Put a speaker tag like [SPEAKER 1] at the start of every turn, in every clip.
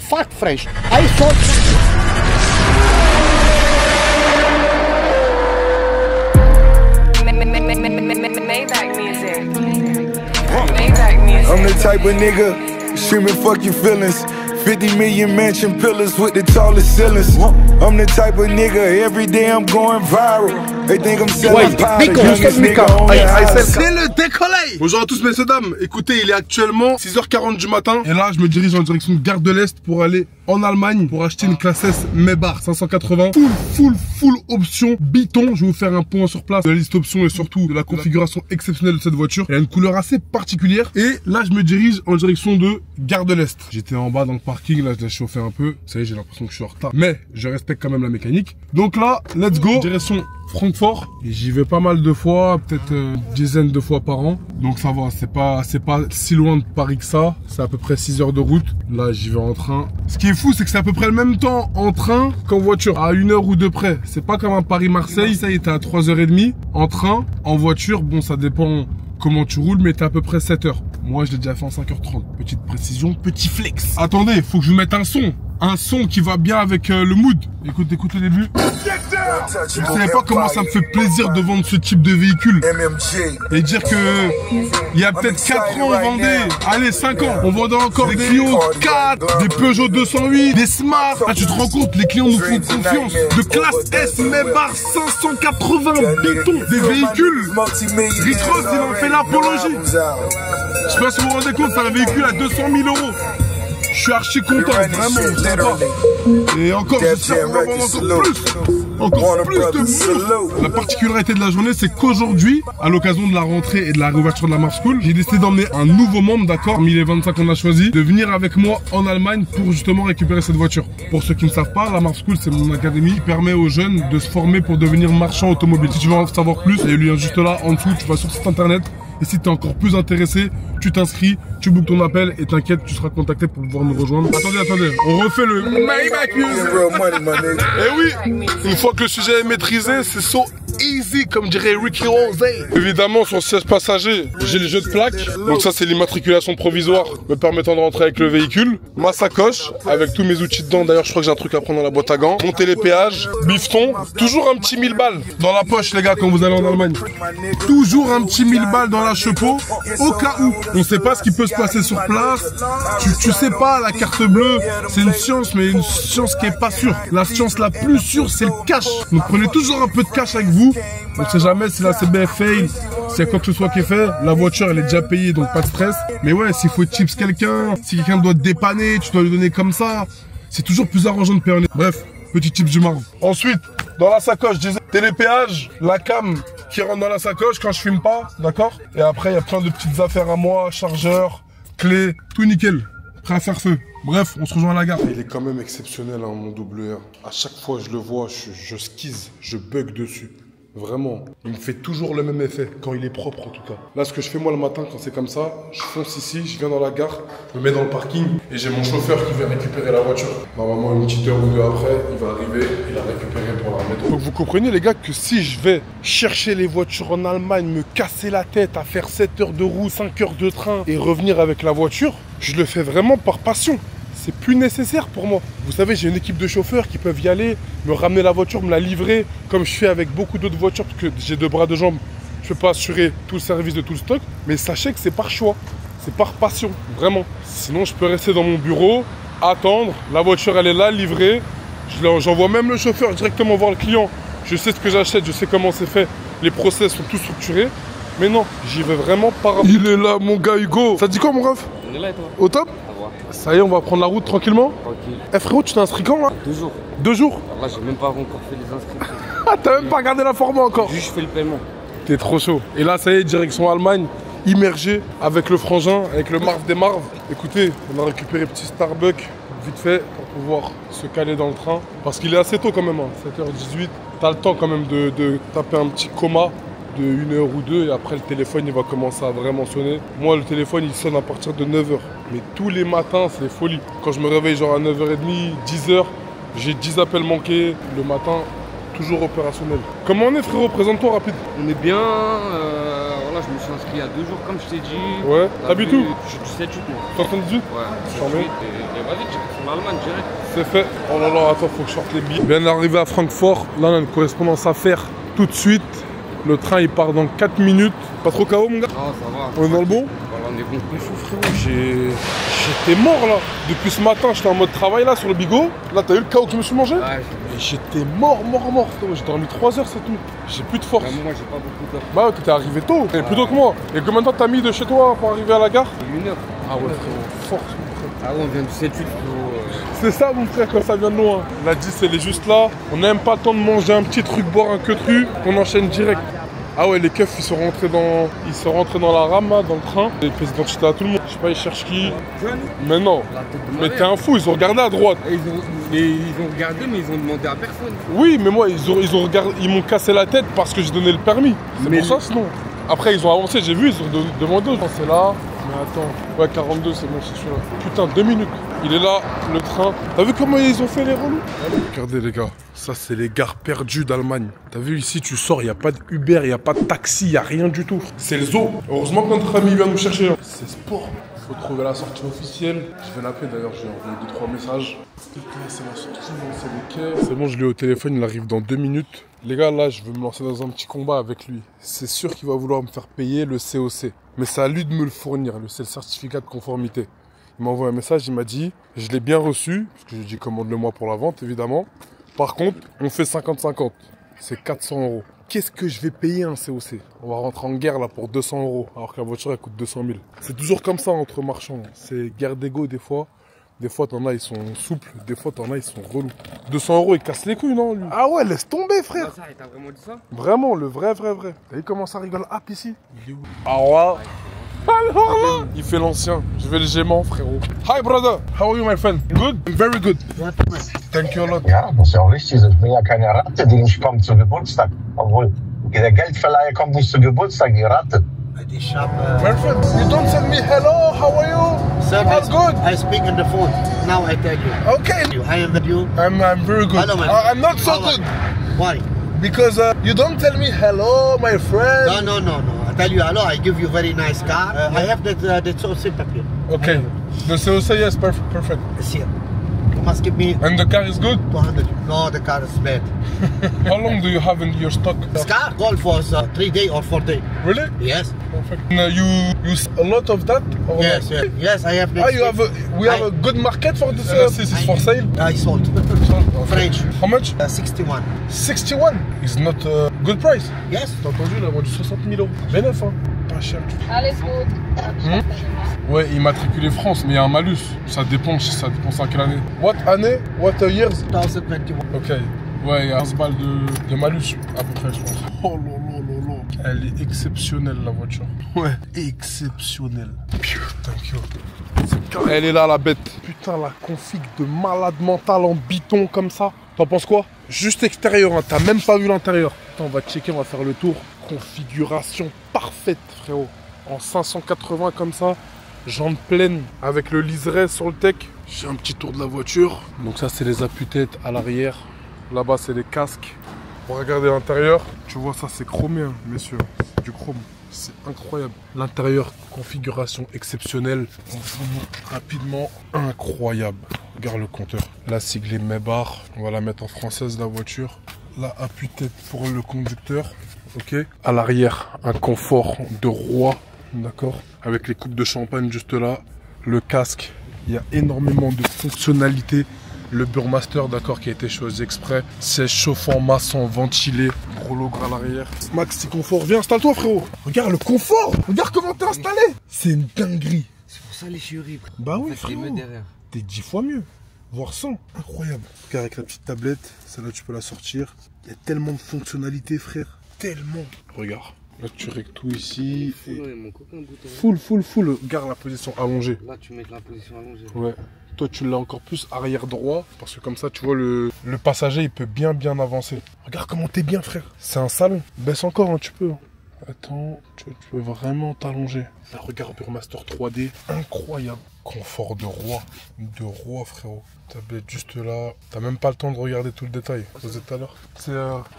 [SPEAKER 1] fuck fresh. I thought...
[SPEAKER 2] Maybach music. Maybach music.
[SPEAKER 3] I'm the type of nigga screaming fuck your feelings. 50 million mansion pillars with the tallest ceilings. I'm the type of nigga every day I'm going viral. They think I'm selling powder. Youngest nigga on the island.
[SPEAKER 4] C'est le décollé. Bonjour à tous messieurs dames. Écoutez, il est actuellement 6h40 du matin. Et là, je me dirige en direction de Gare de l'Est pour aller en Allemagne pour acheter une classe S Maybach 580. Full option Biton. Je vais vous faire un point sur place de la liste options et surtout de la configuration exceptionnelle de cette voiture. Elle a une couleur assez particulière. Et là, je me dirige en direction de Gare de l'Est. J'étais en bas dans le parking. Là, je l'ai chauffé un peu. Ça y est, j'ai l'impression que je suis en retard. Mais je respecte quand même la mécanique. Donc là, let's go. Direction Francfort. Et j'y vais pas mal de fois, peut-être une dizaine de fois par an. Donc ça va, c'est pas si loin de Paris que ça. C'est à peu près 6 heures de route. Là, j'y vais en train. Ce qui est fou, c'est que c'est à peu près le même temps en train qu'en voiture, à 1 heure ou 2 près. C'est pas comme un Paris-Marseille, ça y est, t'es à 3h30. En train, en voiture, bon, ça dépend comment tu roules, mais t'es à peu près 7 heures. Moi, je l'ai déjà fait en 5h30. Petite précision, petit flex. Attendez, faut que je vous mette un son. Un son qui va bien avec le mood. Écoute le début. Vous savez pas comment ça me fait plaisir de vendre ce type de véhicule. Et dire que il y a peut-être 4 ans on vendait, allez 5 ans, on vendait encore des Clio 4, des Peugeot 208, des Smart. Ah, tu te rends compte, les clients nous font confiance. De classe S, Maybach 580 Biton, des véhicules. Ritros, il en fait l'apologie. Je sais pas si vous vous rendez compte, c'est un véhicule à 200 000 €. Je suis archi content, vraiment, sympa. Et encore, j'espère qu'on va vendre encore plus de mousse. La particularité de la journée, c'est qu'aujourd'hui, à l'occasion de la rentrée et de la réouverture de la Mars School, j'ai décidé d'emmener un nouveau membre, d'accord, parmi les 25 qu'on a choisi, de venir avec moi en Allemagne pour justement récupérer cette voiture. Pour ceux qui ne savent pas, la Mars School, c'est mon académie qui permet aux jeunes de se former pour devenir marchand automobile. Si tu veux en savoir plus, il y a le lien juste là, en dessous, tu vas sur le site internet. Et si tu es encore plus intéressé, tu t'inscris, tu bookes ton appel et t'inquiète, tu seras contacté pour pouvoir nous rejoindre. Attendez, on refait le Maybach music. Et oui, une fois que le sujet est maîtrisé, c'est so easy comme dirait Ricky Rose. Évidemment, sur le siège passager, j'ai les jeux de plaques. Donc ça, c'est l'immatriculation provisoire me permettant de rentrer avec le véhicule. Ma sacoche avec tous mes outils dedans. D'ailleurs, je crois que j'ai un truc à prendre dans la boîte à gants. Mon télépéage, bifton, toujours un petit 1000 balles dans la poche, les gars, quand vous allez en Allemagne. Toujours un petit 1000 balles dans la chepeau, au cas où. On sait pas ce qui peut se passer sur place. Tu sais pas, la carte bleue, c'est une science, mais une science qui est pas sûre. La science la plus sûre, c'est le cash. Donc prenez toujours un peu de cash avec vous. On sait jamais si la CBF fail, s'il y a quoi que ce soit qui est fait. La voiture, elle est déjà payée, donc pas de stress. Mais ouais, s'il faut chips quelqu'un, si quelqu'un doit te dépanner, tu dois lui donner comme ça. C'est toujours plus arrangeant de payer. Bref, petit tips du marron. Ensuite, dans la sacoche, je disais, télépéage, la cam qui rentre dans la sacoche quand je filme pas, d'accord? Et après, il y a plein de petites affaires à moi, chargeur, clé, tout nickel, prêt à faire feu. Bref, on se rejoint à la gare. Il est quand même exceptionnel, hein, mon WR. À chaque fois je le vois, je skise, je bug dessus. Vraiment, il me fait toujours le même effet, quand il est propre en tout cas. Là, ce que je fais moi le matin, quand c'est comme ça, je fonce ici, je viens dans la gare, je me mets dans le parking et j'ai mon chauffeur qui vient récupérer la voiture. Normalement, une petite heure ou deux après, il va arriver et la récupérer pour la remettre. Donc vous comprenez les gars que si je vais chercher les voitures en Allemagne, me casser la tête à faire 7 heures de roue, 5 heures de train et revenir avec la voiture, je le fais vraiment par passion. C'est plus nécessaire pour moi. Vous savez, j'ai une équipe de chauffeurs qui peuvent y aller, me ramener la voiture, me la livrer, comme je fais avec beaucoup d'autres voitures, parce que j'ai 2 bras, 2 jambes. Je ne peux pas assurer tout le service de tout le stock, mais sachez que c'est par choix, c'est par passion, vraiment. Sinon, je peux rester dans mon bureau, attendre, la voiture elle est là, livrée. J'envoie même le chauffeur directement voir le client. Je sais ce que j'achète, je sais comment c'est fait, les process sont tous structurés. Mais non, j'y vais vraiment par... Il est là, mon gars Hugo. Ça te dit quoi, mon ref?
[SPEAKER 5] On est là et toi?
[SPEAKER 4] Au top? Ça y est, on va prendre la route tranquillement.
[SPEAKER 5] Tranquille.
[SPEAKER 4] Eh frérot, tu t'es inscrit quand là?
[SPEAKER 5] 2 jours.
[SPEAKER 4] 2 jours?
[SPEAKER 5] Alors là, j'ai même pas encore fait les inscriptions.
[SPEAKER 4] Ah, t'as même pas regardé la forme encore?
[SPEAKER 5] Juste, je fais le paiement.
[SPEAKER 4] T'es trop chaud. Et là, ça y est, direction Allemagne, immergé avec le frangin, avec le Marv des Marv. Écoutez, on a récupéré petit Starbucks, vite fait, pour pouvoir se caler dans le train. Parce qu'il est assez tôt quand même, hein, 7h18. T'as le temps quand même de taper un petit coma de 1 heure ou 2 et après le téléphone il va commencer à vraiment sonner. Moi le téléphone il sonne à partir de 9h. Mais tous les matins c'est folie. Quand je me réveille genre à 9h30, 10h, j'ai 10 appels manqués le matin, toujours opérationnel. Comment on est frérot? Présente-toi rapide.
[SPEAKER 5] On est bien, Là, je me suis inscrit il y a 2 jours, comme je t'ai dit.
[SPEAKER 4] Ouais, t'habites où?
[SPEAKER 5] Je suis du 7-8 moi.
[SPEAKER 4] 78?
[SPEAKER 5] Ouais, 78 et vas-y, tu en Allemagne direct.
[SPEAKER 4] C'est fait. Oh là là, attends, faut que je sorte les billets. Bien arrivé à Francfort. Là, on a une correspondance à faire tout de suite. Le train, il part dans 4 minutes. Pas trop KO, mon gars?
[SPEAKER 5] Non, ça va.
[SPEAKER 4] On est dans le bon?
[SPEAKER 5] Voilà, on est bon.
[SPEAKER 4] Mais fou, frérot, j'étais mort là. Depuis ce matin, j'étais en mode travail là sur le bigot. Là, t'as vu le chaos que je me suis mangé?
[SPEAKER 5] Ouais.
[SPEAKER 4] Et j'étais mort. J'ai dormi 3 heures, c'est tout. J'ai plus de force.
[SPEAKER 5] Moi, j'ai pas beaucoup d'heures.
[SPEAKER 4] Bah ouais, t'étais arrivé tôt. Et plus tôt que moi. Et combien de temps t'as mis de chez toi pour arriver à la gare?
[SPEAKER 5] 1 heure.
[SPEAKER 4] Ah ouais, frérot, force, mon frère.
[SPEAKER 5] Ah ouais, on vient du 7-8, frérot.
[SPEAKER 4] C'est ça, mon frère, quand ça vient de loin. La 10, elle est juste là. On n'a même pas le temps de manger un petit truc, boire un queutru. On enchaîne direct. Ah ouais, les keufs, ils sont rentrés dans la rame, là, dans le train. Les pièces d'identité à tout le monde. Je sais pas, ils cherchent qui. Mais non. Mais t'es un fou, ils ont regardé à droite.
[SPEAKER 5] Ils ont regardé, mais ils ont demandé à personne.
[SPEAKER 4] Oui, mais moi, ils ont regardé, ils m'ont cassé la tête parce que j'ai donné le permis. C'est pour ça, sinon. Après, ils ont avancé, j'ai vu, ils ont demandé. C'est là. Mais attends. Ouais, 42, c'est bon, c'est celui-là. Putain, 2 minutes. Il est là, le train. T'as vu comment ils ont fait les relous? Regardez, les gars. Ça, c'est les gares perdues d'Allemagne. T'as vu, ici, tu sors, il n'y a pas de Uber, il n'y a pas de taxi, il n'y a rien du tout. C'est le zoo. Heureusement que notre ami vient nous chercher. Là. C'est sport. Il faut trouver la sortie officielle. Je vais l'appeler d'ailleurs, j'ai envoyé 2-3 messages. C'est la sortie, c'est les quais. C'est bon, je l'ai au téléphone, il arrive dans 2 minutes. Les gars, là, je veux me lancer dans un petit combat avec lui. C'est sûr qu'il va vouloir me faire payer le COC. Mais c'est à lui de me le fournir, c'est le certificat de conformité. Il m'a envoyé un message, il m'a dit, je l'ai bien reçu, parce que je lui ai dit commande-le-moi pour la vente, évidemment. Par contre, on fait 50-50. C'est 400 €. Qu'est-ce que je vais payer un COC? On va rentrer en guerre là pour 200 €, alors que la voiture elle coûte 200 000. C'est toujours comme ça entre marchands. C'est guerre d'ego des fois. Des fois, t'en as, ils sont souples. Des fois, t'en as, ils sont relous. 200 €, il casse les couilles, non, lui? Ah ouais, laisse tomber, frère.
[SPEAKER 5] Ça, il t'a vraiment dit ça?
[SPEAKER 4] Vraiment, le vrai. T'as vu comment ça rigole hop ici? Il est où? Ah ouais. Alors là, il fait l'ancien. Je vais le gémant, frérot. Hi, brother. How are you, my friend? Good? Very good. Thank you a lot.
[SPEAKER 1] Ja, das ist ja auch wichtig. Ich bin ja keine Ratte, die nicht kommt zu Geburtstag. Obwohl, der Geldverleiher kommt nicht zu Geburtstag, die Ratte.
[SPEAKER 4] My friend, you don't tell me hello, how are you?
[SPEAKER 6] Sir,
[SPEAKER 4] I'm good.
[SPEAKER 6] I speak on the phone. Now I tell you.
[SPEAKER 4] Okay.
[SPEAKER 6] I am with you.
[SPEAKER 4] I'm very good.
[SPEAKER 6] Hello, my friend.
[SPEAKER 4] I'm not so
[SPEAKER 6] How are
[SPEAKER 4] good.
[SPEAKER 6] you? Why?
[SPEAKER 4] Because you don't tell me hello, my friend.
[SPEAKER 6] No. I tell you hello. I give you very nice car. I have the COC papier.
[SPEAKER 4] Okay. The COC, yes, perfect.
[SPEAKER 6] It's here. You must give me
[SPEAKER 4] And the car is good?
[SPEAKER 6] 200. No, the car is bad.
[SPEAKER 4] How long do you have in your stock?
[SPEAKER 6] This car call for 3 days or 4 days.
[SPEAKER 4] Really?
[SPEAKER 6] Yes.
[SPEAKER 4] Perfect. You use a lot of that? Or
[SPEAKER 6] Yes.
[SPEAKER 4] not?
[SPEAKER 6] Yes. I have.
[SPEAKER 4] Ah, we have a good market for this. This is for sale.
[SPEAKER 6] I sold. French.
[SPEAKER 4] How much?
[SPEAKER 6] 61.
[SPEAKER 4] 61 is not a good price.
[SPEAKER 6] Yes.
[SPEAKER 4] T'as entendu, il a vendu 60 000 €. Bénéf, hein? Pas cher du tout.
[SPEAKER 2] Alles gut.
[SPEAKER 4] Ouais, immatriculé France, mais il y a un malus. Ça dépend à quelle année. What année? What years?
[SPEAKER 6] 2021.
[SPEAKER 4] Ok. Ouais, il y a 15 balles de malus, à peu près, je pense. Oh là là là là. Elle est exceptionnelle, la voiture. Ouais, exceptionnelle. Thank you. Elle est là, la bête. Putain, la config de malade mental en biton comme ça. T'en penses quoi? Juste extérieur, hein. T'as même pas vu l'intérieur. Attends, on va checker, on va faire le tour. Configuration parfaite, frérot. En 580 comme ça. Jambes pleines avec le liseré sur le tech. J'ai un petit tour de la voiture. Donc ça, c'est les appuis-têtes à l'arrière. Là-bas, c'est les casques. Pour regarder l'intérieur, tu vois, ça, c'est chromé, hein, messieurs. C'est du chrome. C'est incroyable. L'intérieur, configuration exceptionnelle. On vous montre rapidement. Incroyable. Regarde le compteur. La siglée Maybach. On va la mettre en française, la voiture. Là, appui-tête pour le conducteur. Ok. À l'arrière, un confort de roi. D'accord. Avec les coupes de champagne juste là. Le casque. Il y a énormément de fonctionnalités. Le Burmaster, d'accord, qui a été choisi exprès. Siège chauffant, maçon, ventilé. Gros logo à l'arrière. Maxi confort. Viens, installe-toi, frérot. Regarde le confort. Regarde comment t'es installé. C'est une dinguerie.
[SPEAKER 5] C'est pour ça les chéris.
[SPEAKER 4] Bah oui,
[SPEAKER 5] les
[SPEAKER 4] frérot.
[SPEAKER 5] mets derrière.
[SPEAKER 4] T'es 10 fois mieux. Voire 100. Incroyable. Regarde avec la petite tablette. Celle-là, tu peux la sortir. Il y a tellement de fonctionnalités, frère. Tellement. Regarde. Là, tu règles tout ici. Full. Regarde la position allongée.
[SPEAKER 5] Là, tu mets la position allongée.
[SPEAKER 4] Ouais. Toi, tu l'as encore plus arrière droit. Parce que comme ça, tu vois, le passager, il peut bien avancer. Regarde comment t'es bien, frère. C'est un salon. Baisse encore, hein, tu peux. Attends, tu peux vraiment t'allonger. Là, regarde Burmaster 3D. Incroyable. Confort de roi, frérot. Tablette juste là. T'as même pas le temps de regarder tout le détail. Vous êtes tout à l'heure. C'est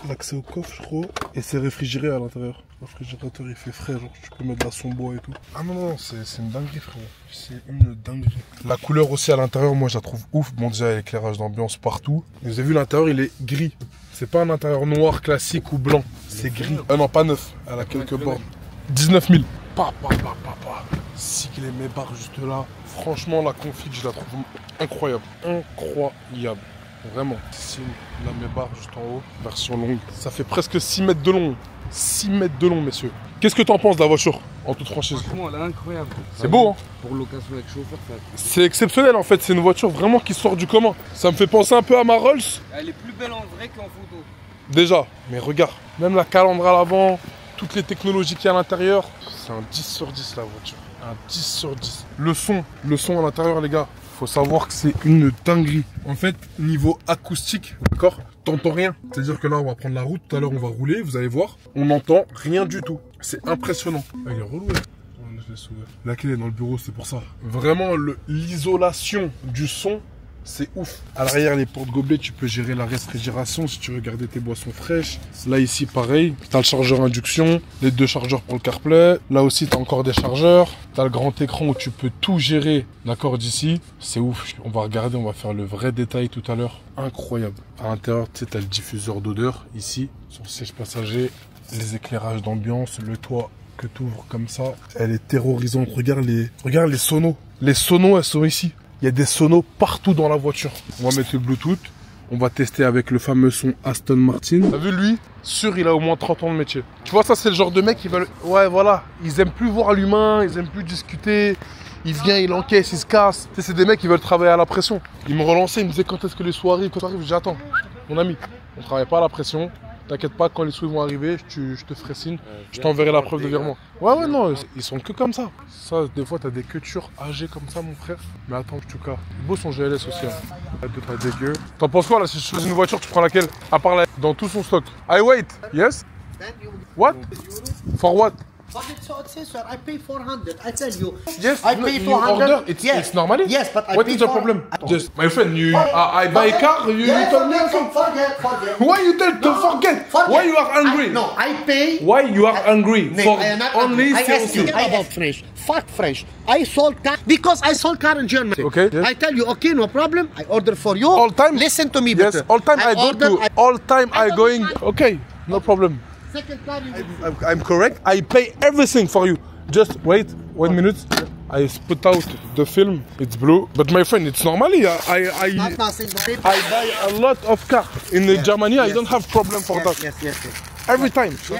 [SPEAKER 4] l'accès au coffre, je crois. Et c'est réfrigéré à l'intérieur. Le réfrigérateur il fait frais, genre tu peux mettre de la sombois et tout. Ah non, non, c'est une dinguerie frérot. C'est une dinguerie. La couleur aussi à l'intérieur, moi je la trouve ouf. Bon déjà il y a l'éclairage d'ambiance partout. Vous avez vu l'intérieur il est gris. C'est pas un intérieur noir classique ou blanc. C'est gris. Ah non, pas neuf. Elle a quelques bornes. 19 000. Papa. 6 clés Maybach juste là. Franchement la config je la trouve incroyable. Incroyable. Vraiment. Ici la Maybach juste en haut. Version longue. Ça fait presque 6 mètres de long. 6 mètres de long, messieurs. Qu'est-ce que t'en penses de la voiture, en toute franchise?
[SPEAKER 5] Franchement, elle est incroyable.
[SPEAKER 4] C'est beau, hein?
[SPEAKER 5] Pour location avec chauffeur,
[SPEAKER 4] c'est exceptionnel, en fait. C'est une voiture vraiment qui sort du commun. Ça me fait penser un peu à ma Rolls.
[SPEAKER 5] Elle est plus belle en vrai qu'en photo.
[SPEAKER 4] Déjà, mais regarde. Même la calandre à l'avant, toutes les technologies qu'il y a à l'intérieur. C'est un 10 sur 10, la voiture. Un 10 sur 10. Le son à l'intérieur, les gars. Faut savoir que c'est une dinguerie. En fait, niveau acoustique, d'accord, t'entends rien. C'est-à-dire que là, on va prendre la route. Tout à l'heure, on va rouler. Vous allez voir, on n'entend rien du tout. C'est impressionnant. Ah, il est relou, là. La clé est dans le bureau, c'est pour ça. Vraiment, l'isolation du son, c'est ouf. À l'arrière, les portes gobelets, tu peux gérer la réfrigération si tu veux garder tes boissons fraîches. Là, ici, pareil. T'as le chargeur induction, les 2 chargeurs pour le CarPlay. Là aussi, t'as encore des chargeurs. T'as le grand écran où tu peux tout gérer, d'accord, d'ici. C'est ouf. On va regarder, on va faire le vrai détail tout à l'heure. Incroyable. À l'intérieur, tu sais, t'as le diffuseur d'odeur ici, sur le siège passager. Les éclairages d'ambiance, le toit que tu ouvres comme ça. Elle est terrorisante. Regarde les sonos. Les sonos, elles sont ici. Il y a des sonos partout dans la voiture. On va mettre le Bluetooth. On va tester avec le fameux son Aston Martin. T'as vu lui? Sûr, il a au moins 30 ans de métier. Tu vois, ça c'est le genre de mec qui veulent... Ouais, voilà. Ils aiment plus voir l'humain, ils aiment plus discuter. Il vient, il encaisse, il se casse. Tu sais, c'est des mecs qui veulent travailler à la pression. Ils me relançaient, ils me disaient quand est-ce que les sous arrivent, quand ça arrive. Je dis attends, mon ami, on travaille pas à la pression. T'inquiète pas, quand les sous vont arriver, je te ferai signe, je t'enverrai la preuve de virement. Ouais, non, ils sont que comme ça. Ça, des fois, t'as des queutures âgées comme ça, mon frère. Mais attends, en tout cas, beau son GLS aussi. Hein. T'as dégueu. T'en penses quoi là? Si je choisis une voiture, tu prends laquelle? À part la... Dans tout son stock. I wait, yes? What? For what?
[SPEAKER 6] But it's so sir, I pay 400. I tell you.
[SPEAKER 4] Yes,
[SPEAKER 6] I pay
[SPEAKER 4] you
[SPEAKER 6] 400.
[SPEAKER 4] order. It's normally.
[SPEAKER 6] Yes, but I
[SPEAKER 4] what
[SPEAKER 6] pay
[SPEAKER 4] is the
[SPEAKER 6] 400.
[SPEAKER 4] problem? Just, my friend, I buy a car. You tell me something.
[SPEAKER 6] Forget.
[SPEAKER 4] Why you tell to forget? Why you are angry?
[SPEAKER 6] No, I pay.
[SPEAKER 4] Why you are angry for
[SPEAKER 6] I am not
[SPEAKER 4] only
[SPEAKER 6] angry. I ask you about French. Fuck French. I sold car because I sold car in Germany.
[SPEAKER 4] Okay. Yes.
[SPEAKER 6] I tell you, okay, no problem. I order for you.
[SPEAKER 4] All time.
[SPEAKER 6] Listen to me,
[SPEAKER 4] Yes.
[SPEAKER 6] better.
[SPEAKER 4] All time I go to. All time I going. Okay. No problem.
[SPEAKER 6] Second car.
[SPEAKER 4] I'm correct. I pay everything for you. Just wait 1 minute. I put out the film. It's blue. But my friend, it's normally I buy a lot of cars in Germany. I don't have problem for that.
[SPEAKER 6] Yes.
[SPEAKER 4] Every time. Je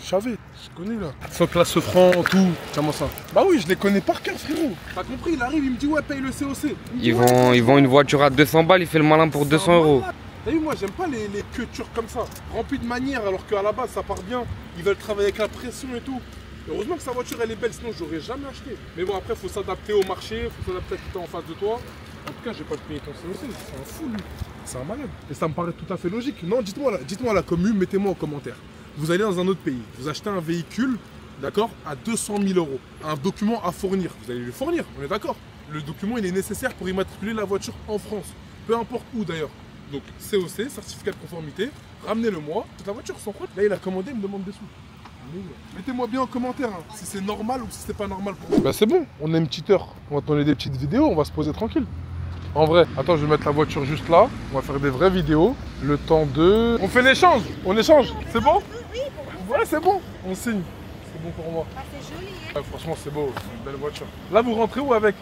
[SPEAKER 4] savais. Je connais là. Sans classe franc, tout. Comment ça? Bah oui, je les connais par cœur, frérot. T'as compris? Il arrive, il me dit ouais, paye le COC.
[SPEAKER 5] Ils vendent une voiture à 200 balles, il fait le malin pour 200 euros.
[SPEAKER 4] T'as vu, moi j'aime pas les queutures comme ça, remplies de manières alors qu'à la base ça part bien. Ils veulent travailler avec la pression et tout. Heureusement que sa voiture elle est belle, sinon j'aurais jamais acheté. Mais bon, après faut s'adapter au marché, faut s'adapter à qui t'es en face de toi. En tout cas, j'ai pas payé ton COC, c'est un fou lui. C'est un malade. Et ça me paraît tout à fait logique. Non, dites-moi à la commune, mettez-moi en commentaire. Vous allez dans un autre pays, vous achetez un véhicule, d'accord, à 200 000 euros. Un document à fournir, vous allez le fournir, on est d'accord. Le document il est nécessaire pour immatriculer la voiture en France, peu importe où d'ailleurs. Donc COC, certificat de conformité, ramenez-le-moi. Toute la voiture sans faute. Là il a commandé, il me demande des sous. Mettez-moi bien en commentaire hein, si c'est normal ou si c'est pas normal pour vous. Bah c'est bon, on a une petite heure. On va tourner des petites vidéos, on va se poser tranquille. En vrai, attends, je vais mettre la voiture juste là. On va faire des vraies vidéos. Le temps de... On fait l'échange. On échange. C'est bon?
[SPEAKER 7] Oui.
[SPEAKER 4] Ouais, c'est bon. On signe. C'est bon pour moi.
[SPEAKER 7] Ah, c'est joli, hein?
[SPEAKER 4] Ouais, franchement, c'est beau. C'est une belle voiture. Là, vous rentrez où avec?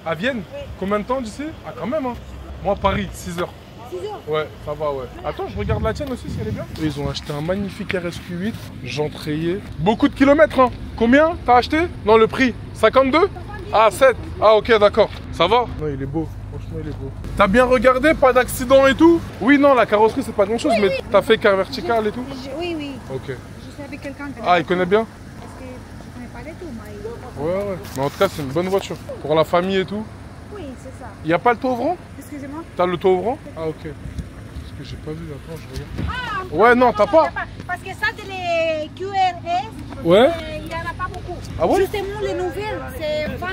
[SPEAKER 4] À Vienne?
[SPEAKER 7] Oui.
[SPEAKER 4] Combien de temps d'ici? Ah, quand même, hein. Moi, Paris, 6 heures.
[SPEAKER 7] 6 heures?
[SPEAKER 4] Ouais, ça va, ouais. Attends, je regarde la tienne aussi, si elle est bien. Ils ont acheté un magnifique RSQ8, Jean Treillet. Beaucoup de kilomètres, hein. Combien t'as acheté? Non, le prix 52? Ah, 7. Ah, ok, d'accord. Ça va? Non, il est beau. Franchement, il est beau. T'as bien regardé? Pas d'accident et tout? Oui, non, la carrosserie, c'est pas grand chose, mais t'as fait car vertical et tout?
[SPEAKER 7] Oui.
[SPEAKER 4] Ok.
[SPEAKER 7] Je suis avec quelqu'un qui...
[SPEAKER 4] Ah, il connaît bien?
[SPEAKER 7] Parce que je connais pas les tout, mais...
[SPEAKER 4] Ouais. Mais en tout cas, c'est une bonne voiture. Pour la famille et tout?
[SPEAKER 7] Oui, c'est ça.
[SPEAKER 4] Y a pas le taux ouvrant?
[SPEAKER 7] Excusez-moi?
[SPEAKER 4] T'as le taux ouvrant? Ah, ok. Parce que j'ai pas vu, attends, je regarde. Ouais, non, t'as pas?
[SPEAKER 7] Parce que ça, c'est les QRS.
[SPEAKER 4] Ouais.
[SPEAKER 7] Il n'y en a pas beaucoup.
[SPEAKER 4] Ah ouais?
[SPEAKER 7] Justement, les nouvelles, c'est 20...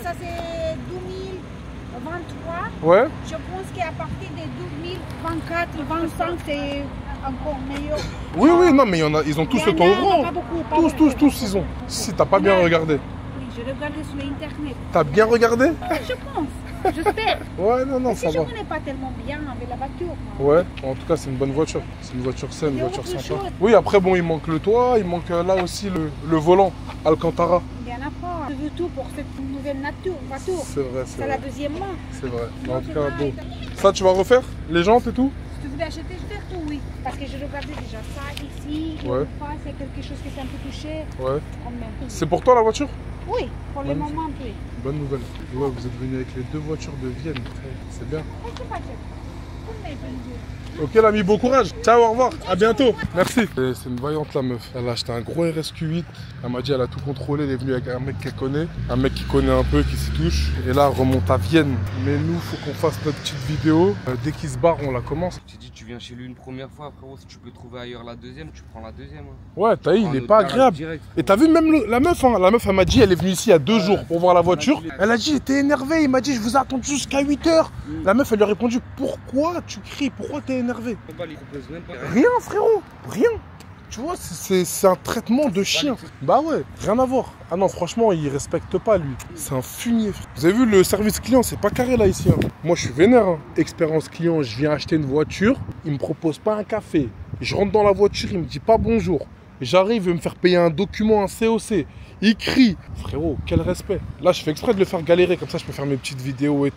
[SPEAKER 7] Ça, c'est 2023.
[SPEAKER 4] Ouais.
[SPEAKER 7] Je pense qu'à partir de 2024, 2025, c'est encore meilleur.
[SPEAKER 4] Oui, oui, non, mais il y en a, ils ont tous
[SPEAKER 7] Il y
[SPEAKER 4] le
[SPEAKER 7] en
[SPEAKER 4] temps
[SPEAKER 7] a,
[SPEAKER 4] ouvrant.
[SPEAKER 7] pas beaucoup, pas beaucoup.
[SPEAKER 4] Tous, ils ont. Si, t'as pas bien regardé.
[SPEAKER 7] Oui, je regardais sur l'internet.
[SPEAKER 4] T'as bien regardé?
[SPEAKER 7] Je pense, j'espère.
[SPEAKER 4] Ouais, non, ça
[SPEAKER 7] Si
[SPEAKER 4] va.
[SPEAKER 7] je connais pas tellement bien avec la voiture. moi.
[SPEAKER 4] Ouais, en tout cas, c'est une bonne voiture. C'est une voiture saine, une
[SPEAKER 7] Il y a
[SPEAKER 4] voiture
[SPEAKER 7] autre
[SPEAKER 4] sympa.
[SPEAKER 7] chose.
[SPEAKER 4] Oui, après, bon, il manque le toit, il manque là aussi le volant, Alcantara.
[SPEAKER 7] Il y en a pas. Je veux tout pour cette nouvelle voiture.
[SPEAKER 4] C'est vrai, c'est
[SPEAKER 7] C'est la
[SPEAKER 4] vrai.
[SPEAKER 7] deuxième main.
[SPEAKER 4] C'est vrai. Mais en
[SPEAKER 7] Donc,
[SPEAKER 4] tout cas, bon.
[SPEAKER 7] pareil.
[SPEAKER 4] Ça, tu vas refaire? Les jantes et tout?
[SPEAKER 7] Si tu voulais acheter, je fais tout, oui. Parce que je regardais déjà ça ici.
[SPEAKER 4] Ouais.
[SPEAKER 7] Une fois, c'est quelque chose qui s'est un peu touché.
[SPEAKER 4] Ouais.
[SPEAKER 7] Quand même.
[SPEAKER 4] C'est pour toi la voiture?
[SPEAKER 7] Oui, pour le
[SPEAKER 4] Magnifique.
[SPEAKER 7] moment, oui.
[SPEAKER 4] Bonne nouvelle. Ouais, vous êtes venu avec les deux voitures de Vienne. C'est bien.
[SPEAKER 7] Je sais pas, comme les bonjours.
[SPEAKER 4] Ok l'ami, bon courage. Ciao, au revoir. À bientôt. Merci. C'est une vaillante la meuf. Elle a acheté un gros RSQ8. Elle m'a dit elle a tout contrôlé. Elle est venue avec un mec qu'elle connaît. Un mec qui connaît un peu, qui s'y touche. Et là, elle remonte à Vienne. Mais nous, faut qu'on fasse notre petite vidéo. Dès qu'il se barre, on la commence.
[SPEAKER 5] Tu dis tu viens chez lui une première fois, frérot, si tu peux trouver ailleurs la deuxième, tu prends la deuxième. Hein.
[SPEAKER 4] Ouais, t'as vu,
[SPEAKER 5] Prends
[SPEAKER 4] il
[SPEAKER 5] un
[SPEAKER 4] est
[SPEAKER 5] autre
[SPEAKER 4] pas
[SPEAKER 5] garage
[SPEAKER 4] agréable.
[SPEAKER 5] direct.
[SPEAKER 4] Et t'as vu même la meuf, hein. La meuf, elle m'a dit, elle est venue ici il y a 2 jours pour voir la voiture. Elle a dit, j'étais énervé. Il m'a dit, je vous ai attendu jusqu'à 8 h. La meuf, elle lui a répondu, pourquoi tu cries? Pourquoi t'es énervé?
[SPEAKER 5] Il propose même pas.
[SPEAKER 4] Rien, frérot, rien. Tu vois, c'est un traitement de chien. Bah ouais, rien à voir. Ah non, franchement, il respecte pas, lui. C'est un fumier. Vous avez vu, le service client, c'est pas carré, là, ici. Hein. Moi, je suis vénère. Hein. Expérience client, je viens acheter une voiture. Il me propose pas un café. Je rentre dans la voiture, il me dit pas bonjour. J'arrive, il veut me faire payer un document, un COC. Il crie. Frérot, quel respect. Là, je fais exprès de le faire galérer. Comme ça, je peux faire mes petites vidéos et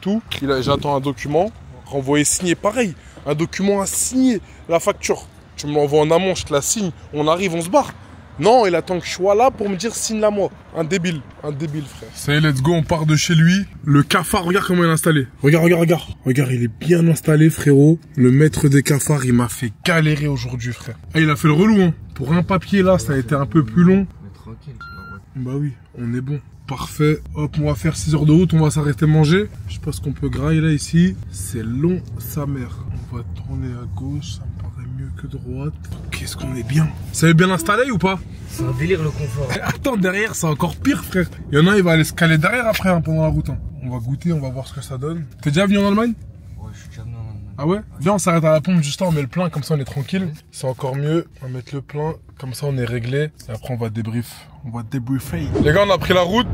[SPEAKER 4] tout. J'attends un document. Renvoyer signé, pareil. Un document à signer. La facture. Tu me l'envoies en amont, je te la signe. On arrive, on se barre. Non, il attend que je sois là pour me dire signe-la moi. Un débile, frère. Ça y est, let's go, on part de chez lui. Le cafard, regarde comment il est installé. Regarde. Regarde, il est bien installé, frérot. Le maître des cafards, il m'a fait galérer aujourd'hui, frère. Ah, il a fait le relou, hein. Pour un papier, là, ça a été un peu plus long.
[SPEAKER 5] Mais tranquille,
[SPEAKER 4] Bah oui, on est bon. Parfait. Hop, on va faire 6 heures de route, on va s'arrêter manger. Je sais pas ce qu'on peut grailler là, ici. C'est long, sa mère. On va tourner à gauche, ça me paraît mieux que droite. Qu'est-ce qu'on est bien. Ça est bien installé ou pas?
[SPEAKER 5] c'est un délire le confort.
[SPEAKER 4] Attends, derrière, c'est encore pire, frère. Il y en a un, il va aller se caler derrière après, hein, pendant la route. Hein. On va goûter, on va voir ce que ça donne. T'es déjà venu en Allemagne?
[SPEAKER 5] Ouais, je suis déjà venu en Allemagne.
[SPEAKER 4] Ah ouais? Viens, on s'arrête à la pompe juste là, on met le plein, comme ça on est tranquille. C'est encore mieux, on va mettre le plein, comme ça on est réglé. Et après on va débrief. On va débriefer. Les gars, on a pris la route.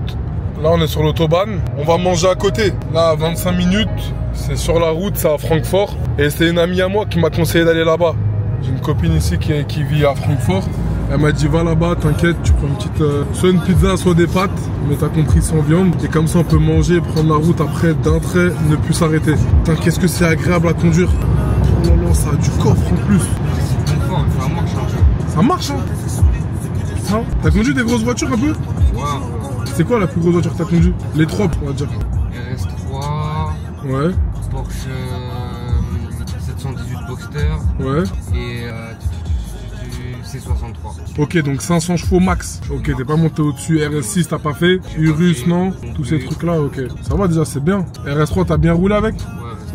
[SPEAKER 4] Là, on est sur l'autobahn. On va manger à côté. Là, à 25 minutes, c'est sur la route, c'est à Francfort. Et c'est une amie à moi qui m'a conseillé d'aller là-bas. J'ai une copine ici qui vit à Francfort. Elle m'a dit, va là-bas, t'inquiète, tu prends une petite, soit une pizza, soit des pâtes. Mais t'as compris, sans viande. Et comme ça, on peut manger, prendre la route après d'un trait, ne plus s'arrêter. Putain, qu'est-ce que c'est agréable à conduire. Oh là là, ça a du coffre en plus.
[SPEAKER 5] C'est confort, ça marche un peu.
[SPEAKER 4] Ça marche, hein. Hein? T'as conduit des grosses voitures un peu?
[SPEAKER 5] Ouais, un peu.
[SPEAKER 4] C'est quoi la plus grosse voiture que t'as conduite? Les 3, on va dire.
[SPEAKER 5] RS3,
[SPEAKER 4] Ouais,
[SPEAKER 5] Porsche 718 Boxster
[SPEAKER 4] ouais.
[SPEAKER 5] et C63.
[SPEAKER 4] Ok, donc 500 chevaux max. Ok, t'es pas monté au-dessus. RS6, t'as pas fait. Urus, non. Tous ces trucs-là, ok. Ça va déjà, c'est bien. RS3, t'as bien roulé avec?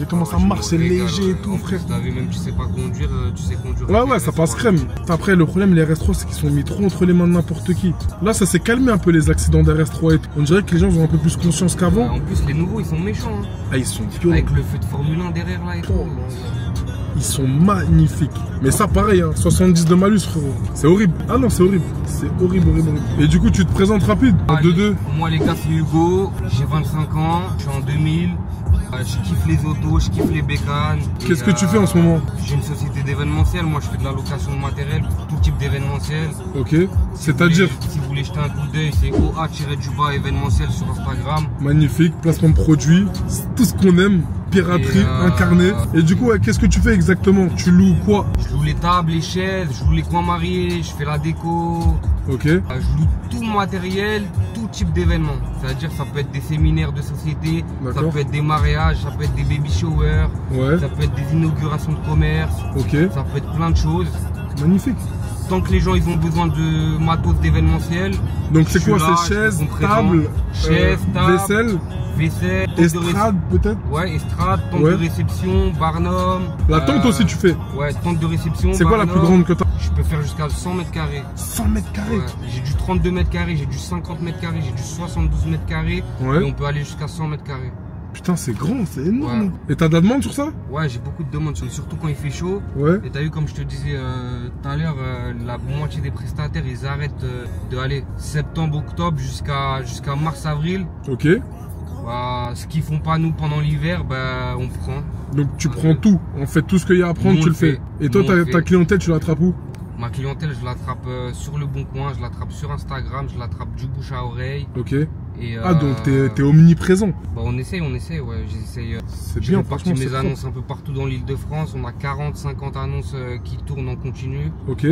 [SPEAKER 4] Et comment ça marche? C'est léger et tout, frère.
[SPEAKER 5] T'as vu, même tu sais pas conduire, tu sais conduire.
[SPEAKER 4] Ouais, ça passe crème. Après, le problème, les RS3, c'est qu'ils sont mis trop entre les mains de n'importe qui. Là, ça s'est calmé un peu les accidents d'RS3 et tout. On dirait que les gens ont un peu plus conscience qu'avant.
[SPEAKER 5] En plus, les nouveaux, ils sont méchants. Hein.
[SPEAKER 4] Ah, ils sont violents.
[SPEAKER 5] Avec le feu de Formule 1 derrière là et tout.
[SPEAKER 4] Ils sont magnifiques. Mais ça, pareil, hein, 70 de malus, frérot. C'est horrible. Ah non, c'est horrible. C'est horrible. Et du coup, tu te présentes rapide, en 2-2.
[SPEAKER 5] Moi, les gars, c'est Hugo. J'ai 25 ans. Je suis en 2000. Je kiffe les autos, je kiffe les bécanes.
[SPEAKER 4] Qu'est-ce que tu fais en ce moment?
[SPEAKER 5] J'ai une société d'événementiel. Moi, je fais de la location de matériel pour tout type d'événementiel.
[SPEAKER 4] Ok. C'est-à-dire?
[SPEAKER 5] Si vous voulez jeter un coup d'œil, c'est OA-du-bas événementiel sur Instagram.
[SPEAKER 4] Magnifique. Placement de produits. Tout ce qu'on aime. Piraterie incarnée. Et du coup, qu'est-ce que tu fais exactement? Tu loues quoi?
[SPEAKER 5] Je loue les tables, les chaises, je loue les coins mariés, je fais la déco.
[SPEAKER 4] Ok.
[SPEAKER 5] Je loue tout le matériel, tout type d'événement. C'est-à-dire, ça peut être des séminaires de société, ça peut être des mariages, ça peut être des baby showers,
[SPEAKER 4] ouais.
[SPEAKER 5] Ça peut être des inaugurations de commerce,
[SPEAKER 4] ok.
[SPEAKER 5] Ça peut être plein de choses.
[SPEAKER 4] Magnifique.
[SPEAKER 5] Tant que les gens ils ont besoin de matos d'événementiel.
[SPEAKER 4] Donc c'est quoi ces chaises, tables, vaisselle, estrade peut-être?
[SPEAKER 5] Ouais, estrade, tente de réception, barnum.
[SPEAKER 4] La tente aussi tu fais?
[SPEAKER 5] Ouais, tente de réception.
[SPEAKER 4] C'est quoi la plus grande que tu as?
[SPEAKER 5] Je peux faire jusqu'à 100 mètres carrés.
[SPEAKER 4] 100 mètres carrés?
[SPEAKER 5] Ouais. J'ai du 32 mètres carrés, j'ai du 50 mètres carrés, j'ai du 72 mètres carrés. Ouais. Et on peut aller jusqu'à 100 mètres carrés.
[SPEAKER 4] Putain, c'est grand, c'est énorme.
[SPEAKER 5] Ouais.
[SPEAKER 4] Et t'as de la demande sur ça?
[SPEAKER 5] Ouais, j'ai beaucoup de demandes, surtout quand il fait chaud.
[SPEAKER 4] Ouais.
[SPEAKER 5] Et t'as vu, comme je te disais tout à l'heure, la moitié des prestataires, ils arrêtent de aller septembre, octobre jusqu'à mars, avril.
[SPEAKER 4] Ok.
[SPEAKER 5] Bah, ce qu'ils font pas nous pendant l'hiver, bah, on prend.
[SPEAKER 4] Donc tu prends tout, en fait, tout ce qu'il y a à prendre,
[SPEAKER 5] Nous,
[SPEAKER 4] tu
[SPEAKER 5] on
[SPEAKER 4] le fais.
[SPEAKER 5] fait.
[SPEAKER 4] Et toi,
[SPEAKER 5] Nous, on
[SPEAKER 4] ta
[SPEAKER 5] fait.
[SPEAKER 4] clientèle, tu l'attrapes où?
[SPEAKER 5] Ma clientèle, je l'attrape sur le Bon Coin, je l'attrape sur Instagram, je l'attrape du bouche à oreille.
[SPEAKER 4] Ok.
[SPEAKER 5] Et,
[SPEAKER 4] Ah, donc t'es omniprésent.
[SPEAKER 5] Bah, on essaye, ouais. J'essaye.
[SPEAKER 4] C'est
[SPEAKER 5] J'ai
[SPEAKER 4] bien,
[SPEAKER 5] réparti
[SPEAKER 4] franchement,
[SPEAKER 5] mes
[SPEAKER 4] c'est
[SPEAKER 5] annonces un peu partout dans l'Île-de-France. On a 40-50 annonces qui tournent en continu.
[SPEAKER 4] Ok.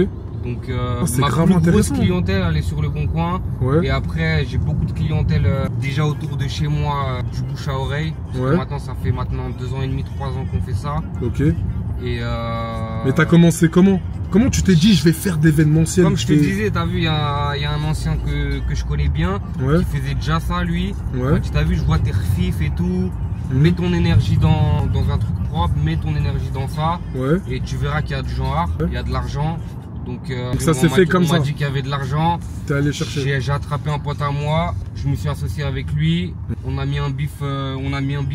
[SPEAKER 5] Donc
[SPEAKER 4] c'est
[SPEAKER 5] ma
[SPEAKER 4] grave
[SPEAKER 5] plus grosse
[SPEAKER 4] intéressant.
[SPEAKER 5] clientèle, elle est sur le Bon Coin.
[SPEAKER 4] Ouais.
[SPEAKER 5] Et après, j'ai beaucoup de clientèle déjà autour de chez moi, du bouche à oreille. Parce que
[SPEAKER 4] Ouais.
[SPEAKER 5] maintenant, ça fait 2 ans et demi, 3 ans qu'on fait ça.
[SPEAKER 4] Ok.
[SPEAKER 5] Et
[SPEAKER 4] Mais t'as commencé comment? Comment tu t'es dit je vais faire d'événementiel?
[SPEAKER 5] comme je te disais, t'as vu, il y a un ancien que je connais bien,
[SPEAKER 4] Ouais.
[SPEAKER 5] qui faisait déjà ça lui.
[SPEAKER 4] Ouais.
[SPEAKER 5] Tu t'as vu, je vois tes refifs et tout. Mets ton énergie dans un truc propre, mets ton énergie dans ça.
[SPEAKER 4] Ouais.
[SPEAKER 5] Et tu verras qu'il y a du genre, il y a de l'argent. Donc
[SPEAKER 4] ça
[SPEAKER 5] on
[SPEAKER 4] s'est
[SPEAKER 5] m'a
[SPEAKER 4] fait
[SPEAKER 5] dit-
[SPEAKER 4] comme
[SPEAKER 5] on
[SPEAKER 4] ça.
[SPEAKER 5] m'a dit qu'il y avait de l'argent.
[SPEAKER 4] T'es allé chercher.
[SPEAKER 5] J'ai attrapé un pote à moi, je me suis associé avec lui. On a mis un bif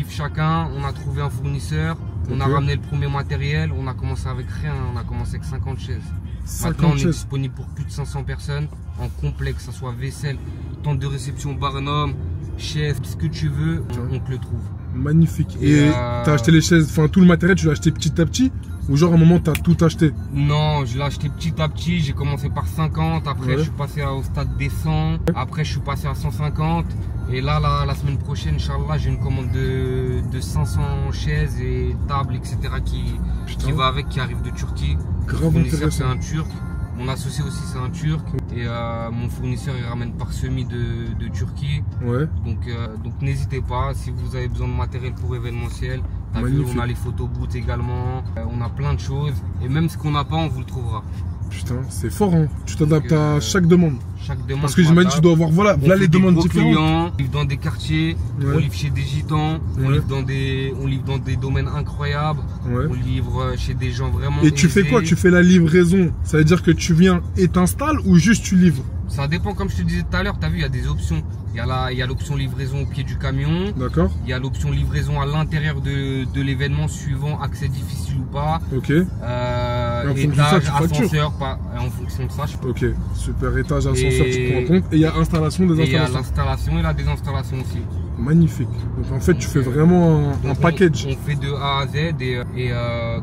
[SPEAKER 5] chacun. On a trouvé un fournisseur. On a
[SPEAKER 4] Ok.
[SPEAKER 5] ramené le premier matériel. On a commencé avec rien. On a commencé avec 50 chaises.
[SPEAKER 4] 50
[SPEAKER 5] Maintenant, on est
[SPEAKER 4] chaises.
[SPEAKER 5] disponible pour plus de 500 personnes en complet, que ce soit vaisselle, tente de réception, barnum, chaise, ce que tu veux, on te le trouve.
[SPEAKER 4] Magnifique.
[SPEAKER 5] Et,
[SPEAKER 4] Et t'as acheté les chaises, enfin tout le matériel, tu l'as acheté petit à petit? Ou genre à un moment t'as tout acheté?
[SPEAKER 5] Non, je l'ai acheté petit à petit. J'ai commencé par 50. Après,
[SPEAKER 4] Ouais.
[SPEAKER 5] je suis passé au stade des 100. Après, je suis passé à 150. Et là, la semaine prochaine, Inch'Allah, j'ai une commande de 500 chaises et tables, etc. qui va avec, qui arrive de Turquie.
[SPEAKER 4] Grave
[SPEAKER 5] Mon fournisseur, c'est
[SPEAKER 4] intéressant.
[SPEAKER 5] un Turc. Mon associé aussi, c'est un Turc. Et mon fournisseur, il ramène par semis de Turquie.
[SPEAKER 4] Ouais.
[SPEAKER 5] Donc n'hésitez pas, si vous avez besoin de matériel pour événementiel. T'as vu,
[SPEAKER 4] Magnifique.
[SPEAKER 5] on a les photobooths également. On a plein de choses. Et même ce qu'on n'a pas, on vous le trouvera.
[SPEAKER 4] Putain, c'est fort, hein. Tu t'adaptes
[SPEAKER 5] Donc,
[SPEAKER 4] à chaque demande.
[SPEAKER 5] Chaque demande.
[SPEAKER 4] Parce que j'imagine que tu dois avoir, voilà,
[SPEAKER 5] On
[SPEAKER 4] là
[SPEAKER 5] fait
[SPEAKER 4] les
[SPEAKER 5] des
[SPEAKER 4] demandes
[SPEAKER 5] gros
[SPEAKER 4] différentes.
[SPEAKER 5] clients, on livre dans des quartiers,
[SPEAKER 4] Ouais.
[SPEAKER 5] on livre chez des gitans, on
[SPEAKER 4] Ouais.
[SPEAKER 5] livre dans des domaines incroyables,
[SPEAKER 4] Ouais.
[SPEAKER 5] on livre chez des gens vraiment
[SPEAKER 4] Et tu fais
[SPEAKER 5] aisés.
[SPEAKER 4] quoi? Tu fais la livraison? Ça veut dire que tu viens et t'installes ou juste tu livres?
[SPEAKER 5] Ça dépend, comme je te disais tout à l'heure, tu as vu, il y a des options. Il y a l'option livraison au pied du camion.
[SPEAKER 4] D'accord.
[SPEAKER 5] Il y a l'option livraison à l'intérieur de l'événement suivant, accès difficile ou pas.
[SPEAKER 4] Ok. Et en fonction de ça,
[SPEAKER 5] Étage,
[SPEAKER 4] tu factures.
[SPEAKER 5] ascenseur, pas. En fonction de ça, je peux.
[SPEAKER 4] Ok. Super étage, ascenseur,
[SPEAKER 5] Et-
[SPEAKER 4] tu prends en compte. Et il y a installation des
[SPEAKER 5] Et il y a
[SPEAKER 4] installations.
[SPEAKER 5] l'installation et la désinstallation aussi.
[SPEAKER 4] Magnifique. Donc en fait, tu fais vraiment un
[SPEAKER 5] Donc,
[SPEAKER 4] package.
[SPEAKER 5] On fait de A à Z et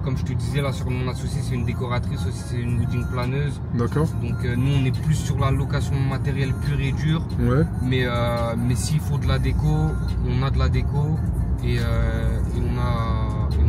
[SPEAKER 5] comme je te disais là sur mon associé, c'est une décoratrice aussi, c'est une wedding planeuse.
[SPEAKER 4] D'accord.
[SPEAKER 5] Donc nous on est plus sur la location de matériel pur et dur.
[SPEAKER 4] Ouais.
[SPEAKER 5] Mais s'il faut de la déco, on a de la déco et on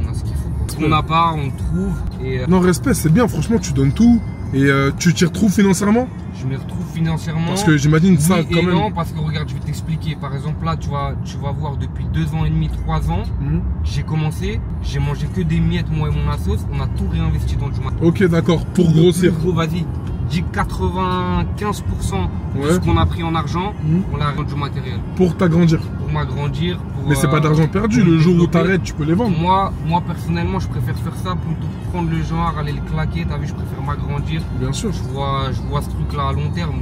[SPEAKER 5] a ce qu'il faut. Ce qu'on n'a pas, on le trouve et
[SPEAKER 4] Non, respect, c'est bien. Franchement, tu donnes tout. Et tu t'y retrouves financièrement?
[SPEAKER 5] je me retrouve financièrement.
[SPEAKER 4] Parce que j'imagine ça
[SPEAKER 5] Oui
[SPEAKER 4] quand
[SPEAKER 5] et
[SPEAKER 4] même.
[SPEAKER 5] non, parce que regarde, je vais t'expliquer. Par exemple, là, tu vas voir depuis 2 ans et demi, 3 ans,
[SPEAKER 4] Mhm.
[SPEAKER 5] j'ai commencé, j'ai mangé que des miettes, moi et mon assos, on a tout réinvesti dans du matériel.
[SPEAKER 4] Ok, d'accord. Pour grossir.
[SPEAKER 5] Gros, vas-y, dis 95% de
[SPEAKER 4] Ouais.
[SPEAKER 5] ce qu'on a pris en argent,
[SPEAKER 4] Mhm.
[SPEAKER 5] on l'a rendu du matériel.
[SPEAKER 4] Pour t'agrandir.
[SPEAKER 5] Pour m'agrandir. Pour,
[SPEAKER 4] Mais c'est pas d'argent perdu.
[SPEAKER 5] pour
[SPEAKER 4] Le jour où
[SPEAKER 5] développer.
[SPEAKER 4] t'arrêtes, tu peux les vendre.
[SPEAKER 5] Moi, personnellement, je préfère faire ça plutôt que prendre le genre, aller le claquer. T'as vu, je préfère m'agrandir.
[SPEAKER 4] Bien sûr.
[SPEAKER 5] Je vois ce truc-là à long terme,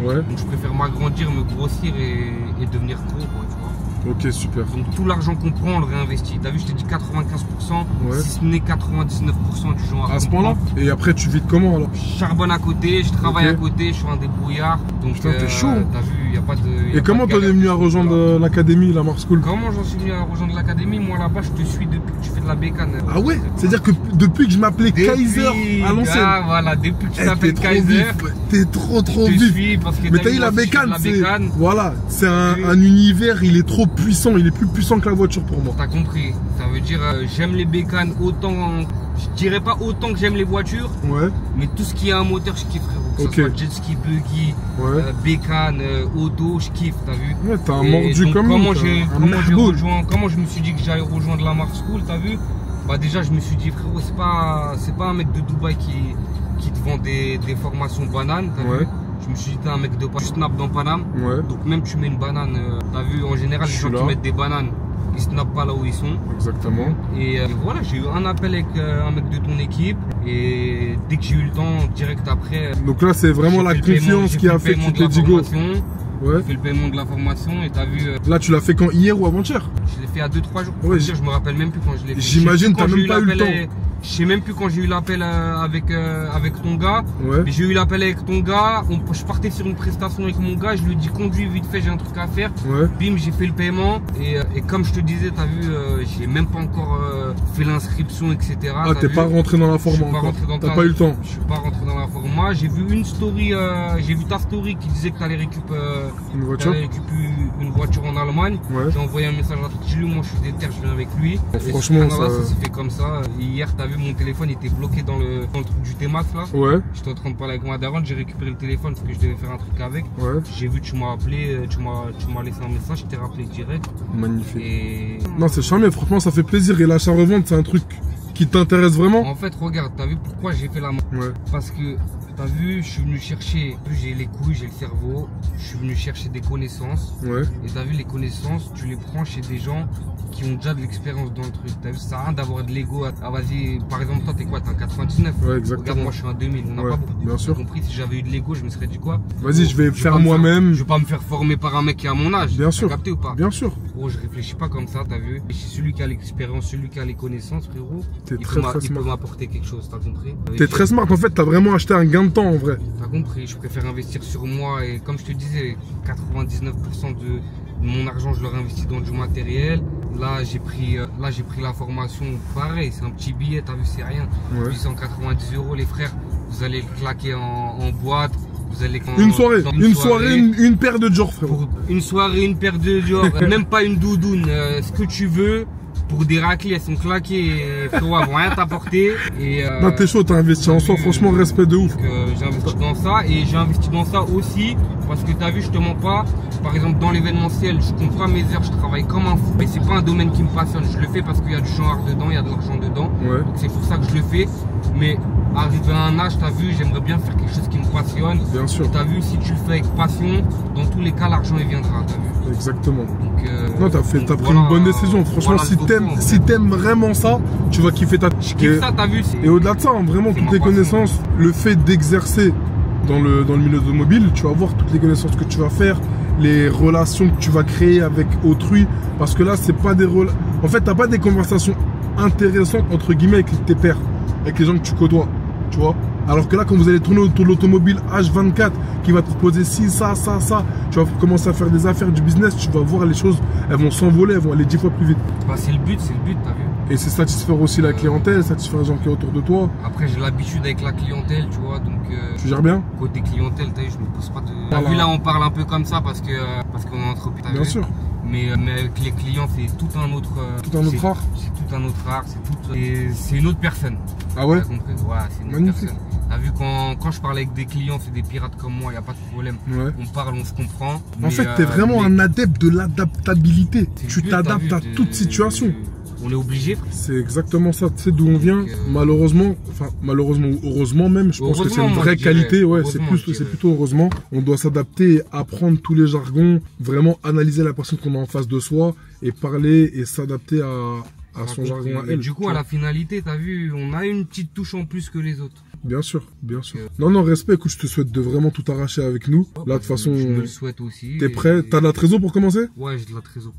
[SPEAKER 4] Ouais.
[SPEAKER 5] donc je préfère m'agrandir, me grossir et devenir gros, quoi, tu vois.
[SPEAKER 4] Ok, super.
[SPEAKER 5] Donc tout l'argent qu'on prend, on le réinvestit. T'as vu, je t'ai dit 95%,
[SPEAKER 4] Ouais.
[SPEAKER 5] si ce n'est 99% du genre.
[SPEAKER 4] À ce
[SPEAKER 5] qu'on
[SPEAKER 4] point-là.
[SPEAKER 5] prend.
[SPEAKER 4] Et après, tu vis comment alors?
[SPEAKER 5] Je charbonne à côté, je travaille
[SPEAKER 4] Ok.
[SPEAKER 5] à côté, je suis un débrouillard. Donc
[SPEAKER 4] Putain, t'es chaud, hein.
[SPEAKER 5] T'as vu, y a pas de. y a
[SPEAKER 4] Et
[SPEAKER 5] pas
[SPEAKER 4] comment
[SPEAKER 5] de
[SPEAKER 4] t'en es
[SPEAKER 5] galère.
[SPEAKER 4] venu à rejoindre l'académie, la Mars School?
[SPEAKER 5] Comment j'en suis venu à rejoindre l'académie? Moi là-bas, je te suis depuis que tu fais de la bécane.
[SPEAKER 4] Ah ouais? C'est-à-dire que depuis que je m'appelais Kaiser à l'ancienne.
[SPEAKER 5] Ah voilà, depuis que tu
[SPEAKER 4] Eh,
[SPEAKER 5] t'appelles
[SPEAKER 4] t'es trop
[SPEAKER 5] Kaiser.
[SPEAKER 4] vif. T'es trop
[SPEAKER 5] Je te
[SPEAKER 4] vif.
[SPEAKER 5] suis parce que
[SPEAKER 4] Mais t'as eu la
[SPEAKER 5] moi aussi, je fais de
[SPEAKER 4] bécane,
[SPEAKER 5] la
[SPEAKER 4] c'est
[SPEAKER 5] bécane.
[SPEAKER 4] voilà, c'est
[SPEAKER 5] Oui.
[SPEAKER 4] un univers, il est trop puissant, il est plus puissant que la voiture pour moi.
[SPEAKER 5] T'as compris. Ça veut dire j'aime les bécanes autant. Je dirais pas autant que j'aime les voitures,
[SPEAKER 4] Ouais,
[SPEAKER 5] mais tout ce qui est un moteur, je kiffe, frérot. Que
[SPEAKER 4] Ok.
[SPEAKER 5] ce soit jet ski, buggy,
[SPEAKER 4] ouais.
[SPEAKER 5] bécane, auto, je kiffe, t'as vu.
[SPEAKER 4] Ouais, t'as un
[SPEAKER 5] Et
[SPEAKER 4] mordu
[SPEAKER 5] donc,
[SPEAKER 4] comme
[SPEAKER 5] comment
[SPEAKER 4] t'as
[SPEAKER 5] j'ai
[SPEAKER 4] un
[SPEAKER 5] comment j'ai
[SPEAKER 4] marboule.
[SPEAKER 5] rejoint, comment je me suis dit que j'allais rejoindre la Mars School, t'as vu. Bah déjà je me suis dit frérot, c'est pas un mec de Dubaï qui te vend des formations bananes, t'as
[SPEAKER 4] Ouais.
[SPEAKER 5] vu. Je me suis dit t'es un mec de Paname, tu snaps dans Paname,
[SPEAKER 4] Ouais,
[SPEAKER 5] donc même tu mets une banane, t'as vu en général les
[SPEAKER 4] Je
[SPEAKER 5] gens
[SPEAKER 4] suis
[SPEAKER 5] qui
[SPEAKER 4] là.
[SPEAKER 5] mettent des bananes, ils snappent pas là où ils sont.
[SPEAKER 4] exactement.
[SPEAKER 5] Et voilà, j'ai eu un appel avec un mec de ton équipe et dès que j'ai eu le temps, direct après.
[SPEAKER 4] Donc là, c'est vraiment
[SPEAKER 5] j'ai
[SPEAKER 4] la
[SPEAKER 5] fait le paiement-
[SPEAKER 4] confiance
[SPEAKER 5] j'ai
[SPEAKER 4] qui a
[SPEAKER 5] le
[SPEAKER 4] fait que
[SPEAKER 5] paiement
[SPEAKER 4] tu
[SPEAKER 5] de la
[SPEAKER 4] t'es dit go.
[SPEAKER 5] formation. j'ai fait le paiement de la formation et t'as vu.
[SPEAKER 4] Là, tu l'as fait quand, hier ou avant-hier?
[SPEAKER 5] Je l'ai fait à 2-3 jours.
[SPEAKER 4] Ouais,
[SPEAKER 5] je me rappelle même plus quand je l'ai fait.
[SPEAKER 4] J'imagine, t'as même pas eu le temps.
[SPEAKER 5] Je sais même plus quand j'ai eu l'appel avec ton gars. Mais j'ai eu l'appel avec ton gars. Je partais sur une prestation avec mon gars. Je lui ai dit conduis vite fait, j'ai un truc à faire. Bim, j'ai fait le paiement. Et comme je te disais, t'as vu, j'ai même pas encore fait l'inscription, etc.
[SPEAKER 4] Ah, t'es pas rentré dans la forme encore. T'as pas eu le temps.
[SPEAKER 5] Je suis pas rentré dans la forme. J'ai vu une story, j'ai vu ta story qui disait que t'allais récupérer une voiture en Allemagne. J'ai envoyé un message à Tchilou. Moi, je suis déter, je viens avec lui.
[SPEAKER 4] Franchement,
[SPEAKER 5] ça s'est fait comme ça. Hier, t'as vu, mon téléphone était bloqué dans le truc du T-Max là. J'étais en train de parler avec moi d'avant, j'ai récupéré le téléphone parce que je devais faire un truc avec. J'ai vu, tu m'as appelé, tu m'as laissé un message, je t'ai rappelé direct.
[SPEAKER 4] Magnifique. Et... Non, c'est charmé, franchement, ça fait plaisir. Et l'achat-revente, c'est un truc qui t'intéresse vraiment?
[SPEAKER 5] En fait, regarde, t'as vu pourquoi j'ai fait la main? Parce que t'as vu, je suis venu chercher, j'ai les couilles, j'ai le cerveau, je suis venu chercher des connaissances. Et t'as vu, les connaissances, tu les prends chez des gens qui ont déjà de l'expérience dans le truc. T'as vu, ça sert à rien d'avoir de l'ego. Ah, vas-y, par exemple, toi, t'es quoi? T'es un 99?
[SPEAKER 4] Exactement.
[SPEAKER 5] Regarde, moi, je suis un 2000. On n'a pas beaucoup.
[SPEAKER 4] Bien sûr.
[SPEAKER 5] Compris, si j'avais eu de l'ego, je me serais dit quoi?
[SPEAKER 4] Vas-y, je vais faire moi-même.
[SPEAKER 5] Je vais pas me faire former par un mec qui a mon âge.
[SPEAKER 4] Bien sûr.
[SPEAKER 5] T'as capté ou pas?
[SPEAKER 4] Bien sûr.
[SPEAKER 5] Gros, je réfléchis pas comme ça, t'as vu? C'est celui qui a l'expérience, celui qui a les connaissances, frérot.
[SPEAKER 4] Il peut
[SPEAKER 5] m'apporter quelque chose, t'as compris?
[SPEAKER 4] T'es très smart, en fait, t'as vraiment acheté un gain de temps, en vrai.
[SPEAKER 5] T'as compris, je préfère investir sur moi et comme je te disais, 99% de mon argent, je l'aurais investi dans du matériel. Là, j'ai pris la formation, pareil, c'est un petit billet, t'as vu, c'est rien. 890 €, les frères, vous allez le claquer en boîte. Vous allez
[SPEAKER 4] une soirée, une paire de Dior, frérot.
[SPEAKER 5] Une soirée, une paire de Dior, même pas une doudoune, ce que tu veux. Pour des raclés, elles sont claquées, frérot, elles vont rien t'apporter.
[SPEAKER 4] Non, t'es chaud, t'as investi en soi, franchement, respect de ouf.
[SPEAKER 5] J'ai investi dans ça et j'ai investi dans ça aussi parce que t'as vu, je te mens pas. Par exemple, dans l'événementiel, je compte pas mes heures, je travaille comme un fou. Mais c'est pas un domaine qui me passionne, je le fais parce qu'il y a du genre dedans, il y a de l'argent dedans. Donc c'est pour ça que je le fais. Mais arrivé à un âge, t'as vu, j'aimerais bien faire quelque chose qui me passionne.
[SPEAKER 4] Bien sûr.
[SPEAKER 5] Et t'as vu, si tu le fais avec passion, dans tous les cas, l'argent il viendra, t'as vu.
[SPEAKER 4] Exactement. Donc, non, t'as pris une bonne décision. Franchement, si t'aimes vraiment ça, tu vas kiffer ta.
[SPEAKER 5] Je kiffe ça, t'as vu.
[SPEAKER 4] Et au-delà de ça, hein, vraiment, toutes les connaissances, le fait d'exercer dans le milieu automobile, tu vas voir toutes les connaissances que tu vas faire, les relations que tu vas créer avec autrui. Parce que là, c'est pas des rôles. En fait, t'as pas des conversations intéressantes entre guillemets avec tes pairs, avec les gens que tu côtoies, tu vois. Alors que là, quand vous allez tourner autour de l'automobile H24, qui va te proposer ci, ça, tu vas commencer à faire des affaires, du business, tu vas voir les choses, elles vont s'envoler, elles vont aller 10 fois plus vite.
[SPEAKER 5] Bah, c'est le but, t'as vu.
[SPEAKER 4] Et c'est satisfaire aussi la clientèle, satisfaire les gens qui sont autour de toi.
[SPEAKER 5] Après, j'ai l'habitude avec la clientèle, tu vois, donc...
[SPEAKER 4] tu gères bien?
[SPEAKER 5] Côté clientèle, t'as vu, je me pose pas de... T'as vu, là, on parle un peu comme ça parce qu'on est entrepris, t'as vu.
[SPEAKER 4] Bien sûr.
[SPEAKER 5] Mais avec les clients, c'est tout un autre...
[SPEAKER 4] tout un autre art.
[SPEAKER 5] C'est tout un autre art, c'est une autre personne.
[SPEAKER 4] Ah ouais?
[SPEAKER 5] T'as compris? Ouais, c'est une autre personne. T'as vu, quand je parle avec des clients, c'est des pirates comme moi, il n'y a pas de problème. On parle, on se comprend.
[SPEAKER 4] En fait, t'es vraiment un adepte de l'adaptabilité. Tu t'adaptes à toute situation.
[SPEAKER 5] On est obligé.
[SPEAKER 4] C'est exactement ça. Tu sais d'où on vient. Malheureusement, ou heureusement même, je pense que c'est une vraie qualité. Ouais, c'est plutôt heureusement. On doit s'adapter, apprendre tous les jargons, vraiment analyser la personne qu'on a en face de soi et parler et s'adapter à son jargon à elle.
[SPEAKER 5] Du coup, à la finalité, t'as vu, on a une petite touche en plus que les autres.
[SPEAKER 4] Bien sûr, bien sûr. Non, respect, écoute, je te souhaite de vraiment tout arracher avec nous. Là, de toute façon,
[SPEAKER 5] je me le souhaite aussi.
[SPEAKER 4] T'es prêt? T'as de la trésor pour commencer?
[SPEAKER 5] Ouais, j'ai de la trésor.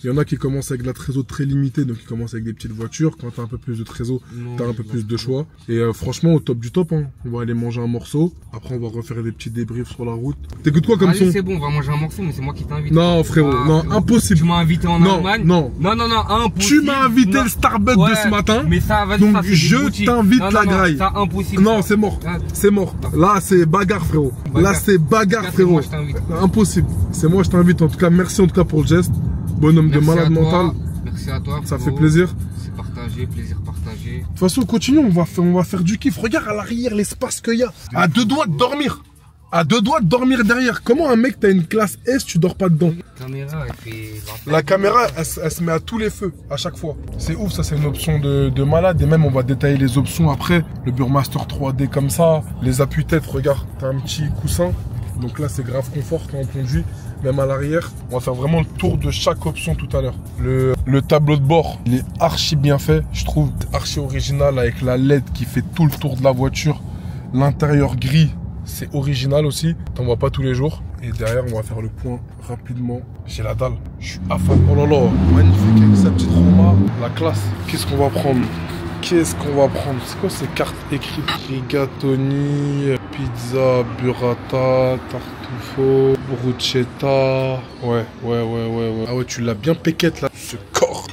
[SPEAKER 4] Il y en a qui commencent avec de la trésor très limitée, donc ils commencent avec des petites voitures. Quand t'as un peu plus de trésor, t'as un peu plus de choix. Et franchement, au top du top, hein. On va aller manger un morceau. Après, on va refaire des petits débriefs sur la route. T'écoutes quoi comme son?
[SPEAKER 5] C'est bon, on va manger un morceau, mais c'est moi qui t'invite.
[SPEAKER 4] Non, frérot, non, impossible.
[SPEAKER 5] Tu m'as invité en Allemagne?
[SPEAKER 4] Non,
[SPEAKER 5] impossible.
[SPEAKER 4] Tu m'as invité le Starbucks de ce matin.
[SPEAKER 5] Mais ça, vas-y,
[SPEAKER 4] donc je t'invite la graille.
[SPEAKER 5] Ça, impossible.
[SPEAKER 4] Non, c'est mort. C'est mort. Là, c'est bagarre, frérot. Là, c'est bagarre, frérot. Impossible. C'est moi, je t'invite. En tout cas, merci en tout cas pour le geste. Bonhomme de malade mental.
[SPEAKER 5] Merci à toi.
[SPEAKER 4] Ça fait plaisir.
[SPEAKER 5] C'est partagé, plaisir partagé.
[SPEAKER 4] De toute façon, continuons. On va faire du kiff. Regarde à l'arrière l'espace qu'il y a. À 2 doigts de dormir. À 2 doigts de dormir derrière. Comment un mec, t'as une classe S, tu dors pas dedans? La caméra, elle se met à tous les feux, à chaque fois. C'est ouf, ça, c'est une option de malade. Et même, on va détailler les options après. Le Burmaster 3D comme ça. Les appuis-têtes, regarde, t'as un petit coussin. Donc là, c'est grave confort quand on conduit. Même à l'arrière, on va faire vraiment le tour de chaque option tout à l'heure. Le tableau de bord, il est archi bien fait, je trouve. Archi original avec la LED qui fait tout le tour de la voiture. L'intérieur gris. C'est original aussi, t'en vois pas tous les jours. Et derrière, on va faire le point rapidement. J'ai la dalle. Je suis affamé. Oh là là, magnifique avec sa petite Roma. La classe. Qu'est-ce qu'on va prendre? Qu'est-ce qu'on va prendre? C'est quoi ces cartes écrites? Rigatoni, pizza, burrata, tartufo, bruschetta. Ouais. Ah ouais, tu l'as bien péquette là. Ce corps.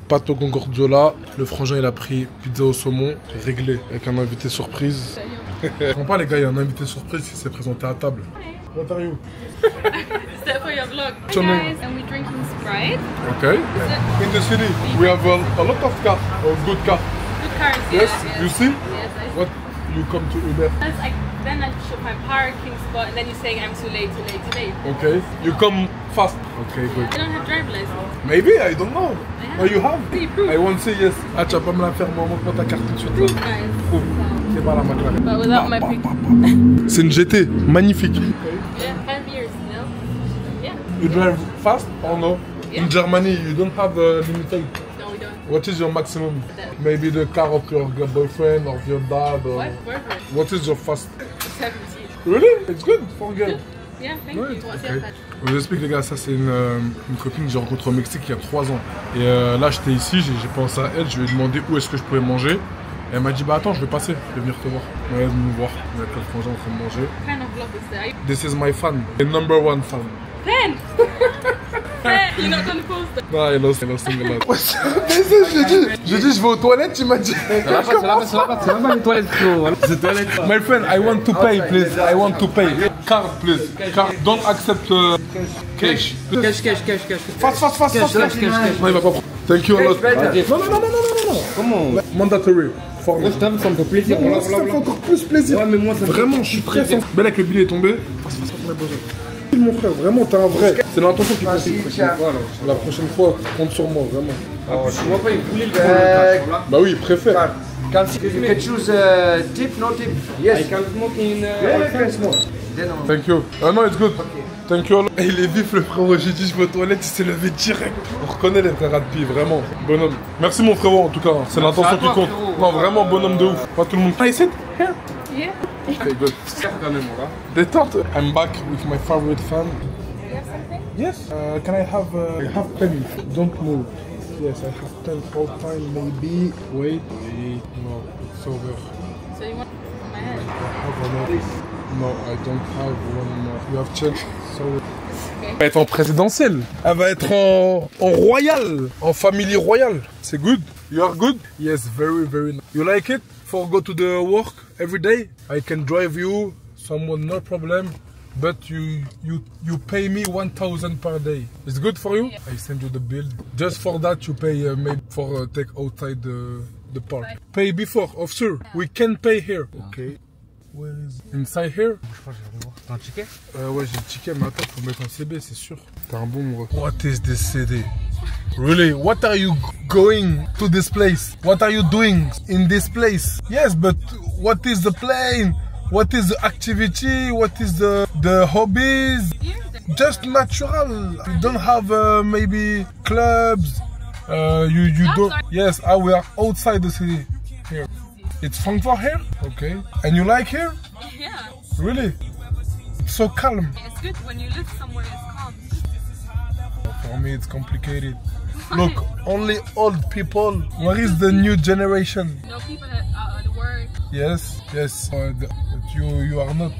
[SPEAKER 4] Pâte au gorgonzola. Le frangin, il a pris pizza au saumon. Réglé. Avec un invité surprise. Je comprends pas les gars, il y a un invité surprise qui s'est présenté à table. What are you?
[SPEAKER 8] Is that for your vlog?
[SPEAKER 4] Hi
[SPEAKER 8] guys, and we're drinking Sprite.
[SPEAKER 4] Okay. In the city, we have a lot of cars, good cars.
[SPEAKER 8] Good cars,
[SPEAKER 4] Yes,
[SPEAKER 8] yeah.
[SPEAKER 4] you see?
[SPEAKER 8] Yes, I see.
[SPEAKER 4] What you come to Uber?
[SPEAKER 8] Then I should find parking spot, and then you're saying I'm too late.
[SPEAKER 4] Okay. You come fast. Okay, good.
[SPEAKER 8] I don't have driver license.
[SPEAKER 4] Maybe, I don't know.
[SPEAKER 8] I
[SPEAKER 4] Oh, you have?
[SPEAKER 8] See, proof.
[SPEAKER 4] I want to say yes. Ah, tu vas pas me la faire, moi, montre-moi ta carte tout de suite.
[SPEAKER 8] Proof, guys.
[SPEAKER 4] Proof. C'est pas la McLaren.
[SPEAKER 8] But without my picture.
[SPEAKER 4] C'est une GT, magnifique.
[SPEAKER 8] Yeah, 5 years, you know? Yeah.
[SPEAKER 4] You drive fast or no?
[SPEAKER 8] Yeah.
[SPEAKER 4] In Germany, you don't have a limited.
[SPEAKER 8] No, we don't.
[SPEAKER 4] What is your maximum? Maybe the car of your boyfriend or your dad or...
[SPEAKER 8] What? Boyfriend?
[SPEAKER 4] What is your fast?
[SPEAKER 8] 70.
[SPEAKER 4] Really? It's good for a girl.
[SPEAKER 8] Yeah, thank
[SPEAKER 4] Ouais,
[SPEAKER 8] you. What's
[SPEAKER 4] ok.
[SPEAKER 8] your fat?
[SPEAKER 4] Je vous explique les gars, ça c'est une copine que j'ai rencontrée au Mexique il y a 3 ans. Et là j'étais ici, j'ai pensé à elle, je lui ai demandé où est-ce que je pouvais manger. Et elle m'a dit bah attends, je vais passer, je vais venir te voir. Ouais, elle est venue me voir, on a plein de frangins en train de manger.
[SPEAKER 8] What kind of vlog is that?
[SPEAKER 4] This is my fan, the number one fan.
[SPEAKER 8] Fan! You're not gonna post that.
[SPEAKER 4] Non, I lost a lot. J'ai dit je vais aux toilettes, tu m'as dit.
[SPEAKER 5] C'est même pas les toilettes, frérot. C'est toilettes.
[SPEAKER 4] My friend, I want to pay, please. I want to pay. Card, please. Card. Don't accept cash.
[SPEAKER 5] Cash.
[SPEAKER 4] Fast.
[SPEAKER 5] Cash.
[SPEAKER 4] Non, il va pas prendre. Thank you a lot. Non.
[SPEAKER 5] Comment?
[SPEAKER 4] Mandatory. For
[SPEAKER 5] Moi je t'avoue, ça me fait plaisir.
[SPEAKER 4] Moi, ça me fait encore plus plaisir.
[SPEAKER 5] Ouais, mais moi, ça me fait
[SPEAKER 4] Vraiment, je suis très sensible. Ben là, que le billet est tombé. Mon frère, vraiment, t'es un vrai. C'est l'intention qui compte. La prochaine fois, compte sur moi, vraiment.
[SPEAKER 5] Je vois pas, il voulait le prendre.
[SPEAKER 4] Bah oui, il préfère.
[SPEAKER 9] You can choose tip, no tip. Yes.
[SPEAKER 5] I can smoke in.
[SPEAKER 9] Yeah, you can smoke.
[SPEAKER 4] Thank you. No, it's good. Thank you. Et il est vif, le frérot. J'ai dit, je vais aux toilettes, il s'est levé direct. On reconnaît les frères Adpi, vraiment. Bonhomme. Merci, mon frérot, en tout cas. C'est l'intention qui compte. Non, vraiment, bonhomme de ouf. Pas tout le monde. Ah, ici? Here?
[SPEAKER 8] Yeah.
[SPEAKER 4] Okay, good.
[SPEAKER 5] Quand même, là.
[SPEAKER 4] Détente. I'm back with my favorite fan.
[SPEAKER 8] You have something?
[SPEAKER 4] Yes. Can I have pen? Don't move. Yes, I have pen. Hold time, maybe. Wait. No, it's over.
[SPEAKER 8] So you want from my head?
[SPEAKER 4] I have another. No, I don't have one more. You have changed. Sorry.
[SPEAKER 8] Okay.
[SPEAKER 4] Elle va être en présidentielle. Elle va être en royal. En famille royale. C'est good. You are good? Yes, very nice. You like it? For go to the work every day? I can drive you. Someone, no problem. But you pay me 1,000 per day. It's good for you? Yeah. I send you the bill. Just for that you pay maybe for take outside the park. Bye. Pay before, officer. Yeah. We can pay here. Okay. Where is it? Inside here?
[SPEAKER 5] Je crois que je vais aller voir. T'as un ticket?
[SPEAKER 4] Ouais, j'ai le ticket, mais attends, faut mettre un CB, c'est sûr. T'es un bon mon gars. What is this CD? Really? What are you going to this place? What are you doing in this place? Yes, but what is the plane? What is the activity? What is the hobbies? Just natural. You don't have maybe clubs. You don't. Yes, we are outside the city here. It's Frankfurt here? Okay. And you like here?
[SPEAKER 8] Yeah.
[SPEAKER 4] Really? It's so calm.
[SPEAKER 8] It's good when you live somewhere it's calm.
[SPEAKER 4] For me, it's complicated. Look, only old people. Where is the new generation?
[SPEAKER 8] You know, people that are at work.
[SPEAKER 4] Yes. But you are not.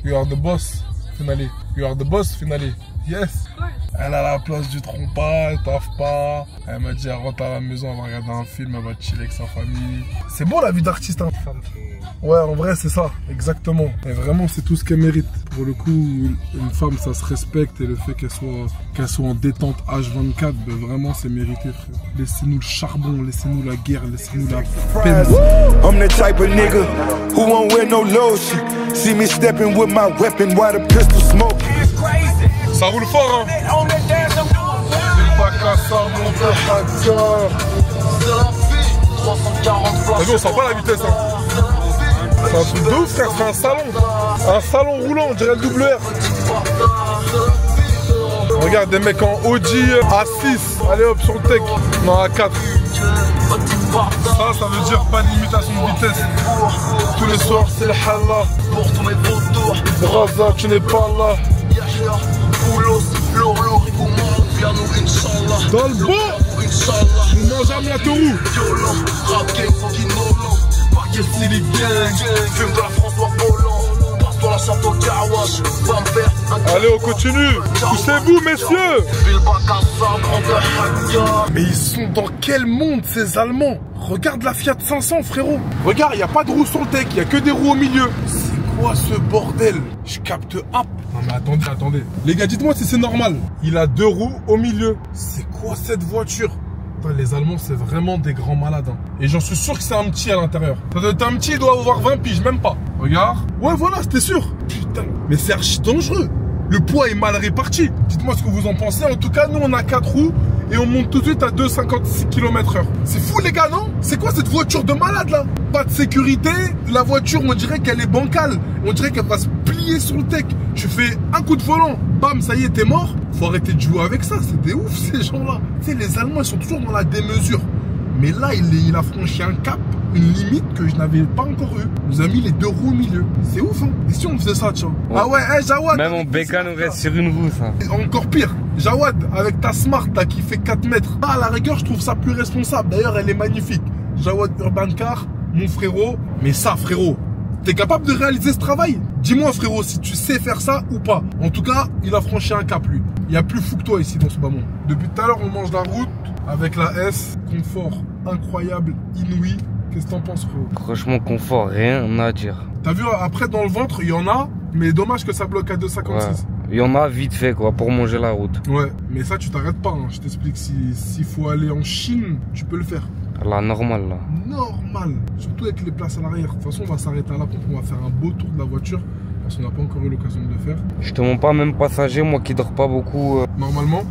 [SPEAKER 4] You are the boss, finally. You are the boss, finally. Yes.
[SPEAKER 8] Of course.
[SPEAKER 4] Elle a la place du trompas, elle taffe pas. Elle m'a dit, elle rentre à la maison, elle va regarder un film, elle va chiller avec sa famille. C'est beau la vie d'artiste, hein. Ouais, en vrai, c'est ça, exactement. Et vraiment, c'est tout ce qu'elle mérite. Pour le coup, une femme, ça se respecte et le fait qu'elle soit en détente H24, ben vraiment, c'est mérité, frère. Laissez-nous le charbon, laissez-nous la guerre, laissez-nous la peine.
[SPEAKER 3] I'm the type of nigga who won't wear no lotion. See me stepping with my weapon while the pistol smoking.
[SPEAKER 4] Ça roule fort, hein. C'est pas qu'à ça, mon frère. T'as vu, on sent pas la vitesse, hein. C'est un truc de ouf, frère, c'est un salon. Un salon roulant, on dirait le double R. Regarde, des mecs en Audi à 6. Allez hop, sur le tech. Non, à 4. Ça veut dire pas de limitation de vitesse. Tous les soirs, c'est le halal. Braza, tu n'es pas là. Dans le beau, nous mangeons la tourou. Allez, on continue. Poussez-vous, messieurs. Mais ils sont dans quel monde, ces Allemands? Regarde la Fiat 500, frérot. Regarde, il n'y a pas de roues sur le deck, il n'y a que des roues au milieu. C'est quoi ce bordel? Je capte hop. Non mais attendez. Les gars, dites-moi si c'est normal. Il a 2 roues au milieu. C'est quoi cette voiture? Putain, les Allemands, c'est vraiment des grands malades. Hein. Et j'en suis sûr que c'est un petit à l'intérieur. Un petit, il doit avoir 20 piges, même pas. Regarde. Ouais, voilà, c'était sûr. Putain, mais c'est archi dangereux. Le poids est mal réparti. Dites-moi ce que vous en pensez. En tout cas, nous, on a 4 roues et on monte tout de suite à 2,56 km/h. C'est fou, les gars, non? C'est quoi cette voiture de malade, là? Pas de sécurité. La voiture, on dirait qu'elle est bancale. On dirait qu'elle va se plier sur le deck. Tu fais un coup de volant, bam, ça y est, t'es mort. Faut arrêter de jouer avec ça. C'est des ouf, ces gens-là. Tu sais, les Allemands, ils sont toujours dans la démesure. Mais là, il a franchi un cap, une limite que je n'avais pas encore eu. Il nous a mis les 2 roues au milieu. C'est ouf, hein. Et si on faisait ça, tiens? Ouais. Ah ouais, hey, Jawad.
[SPEAKER 5] Même en bécane, on reste sur une roue, ça.
[SPEAKER 4] Encore pire. Jawad, avec ta Smart, là, qui fait 4 mètres. Ah, à la rigueur, je trouve ça plus responsable. D'ailleurs, elle est magnifique. Jawad Urban Car, mon frérot. Mais ça, frérot, t'es capable de réaliser ce travail? Dis-moi, frérot, si tu sais faire ça ou pas. En tout cas, il a franchi un cap, lui. Il y a plus fou que toi ici dans ce bas monde. Depuis tout à l'heure, on mange la route avec la S. Confort incroyable, inouï. Qu'est-ce que t'en penses, frérot?
[SPEAKER 5] Franchement, confort, rien à dire.
[SPEAKER 4] T'as vu, après, dans le ventre, il y en a, mais dommage que ça bloque à 2,56.
[SPEAKER 5] Ouais. Il y en a vite fait, quoi, pour manger la route.
[SPEAKER 4] Ouais, mais ça, tu t'arrêtes pas. Hein. Je t'explique, s'il faut aller en Chine, tu peux le faire.
[SPEAKER 5] La normale, là.
[SPEAKER 4] Normal. Surtout avec les places à l'arrière. De toute façon, on va s'arrêter à la pompe, on va faire un beau tour de la voiture. Parce qu'on n'a pas encore eu l'occasion de le faire.
[SPEAKER 5] Je te mens pas, même passager, moi qui dors pas beaucoup.
[SPEAKER 4] Normalement?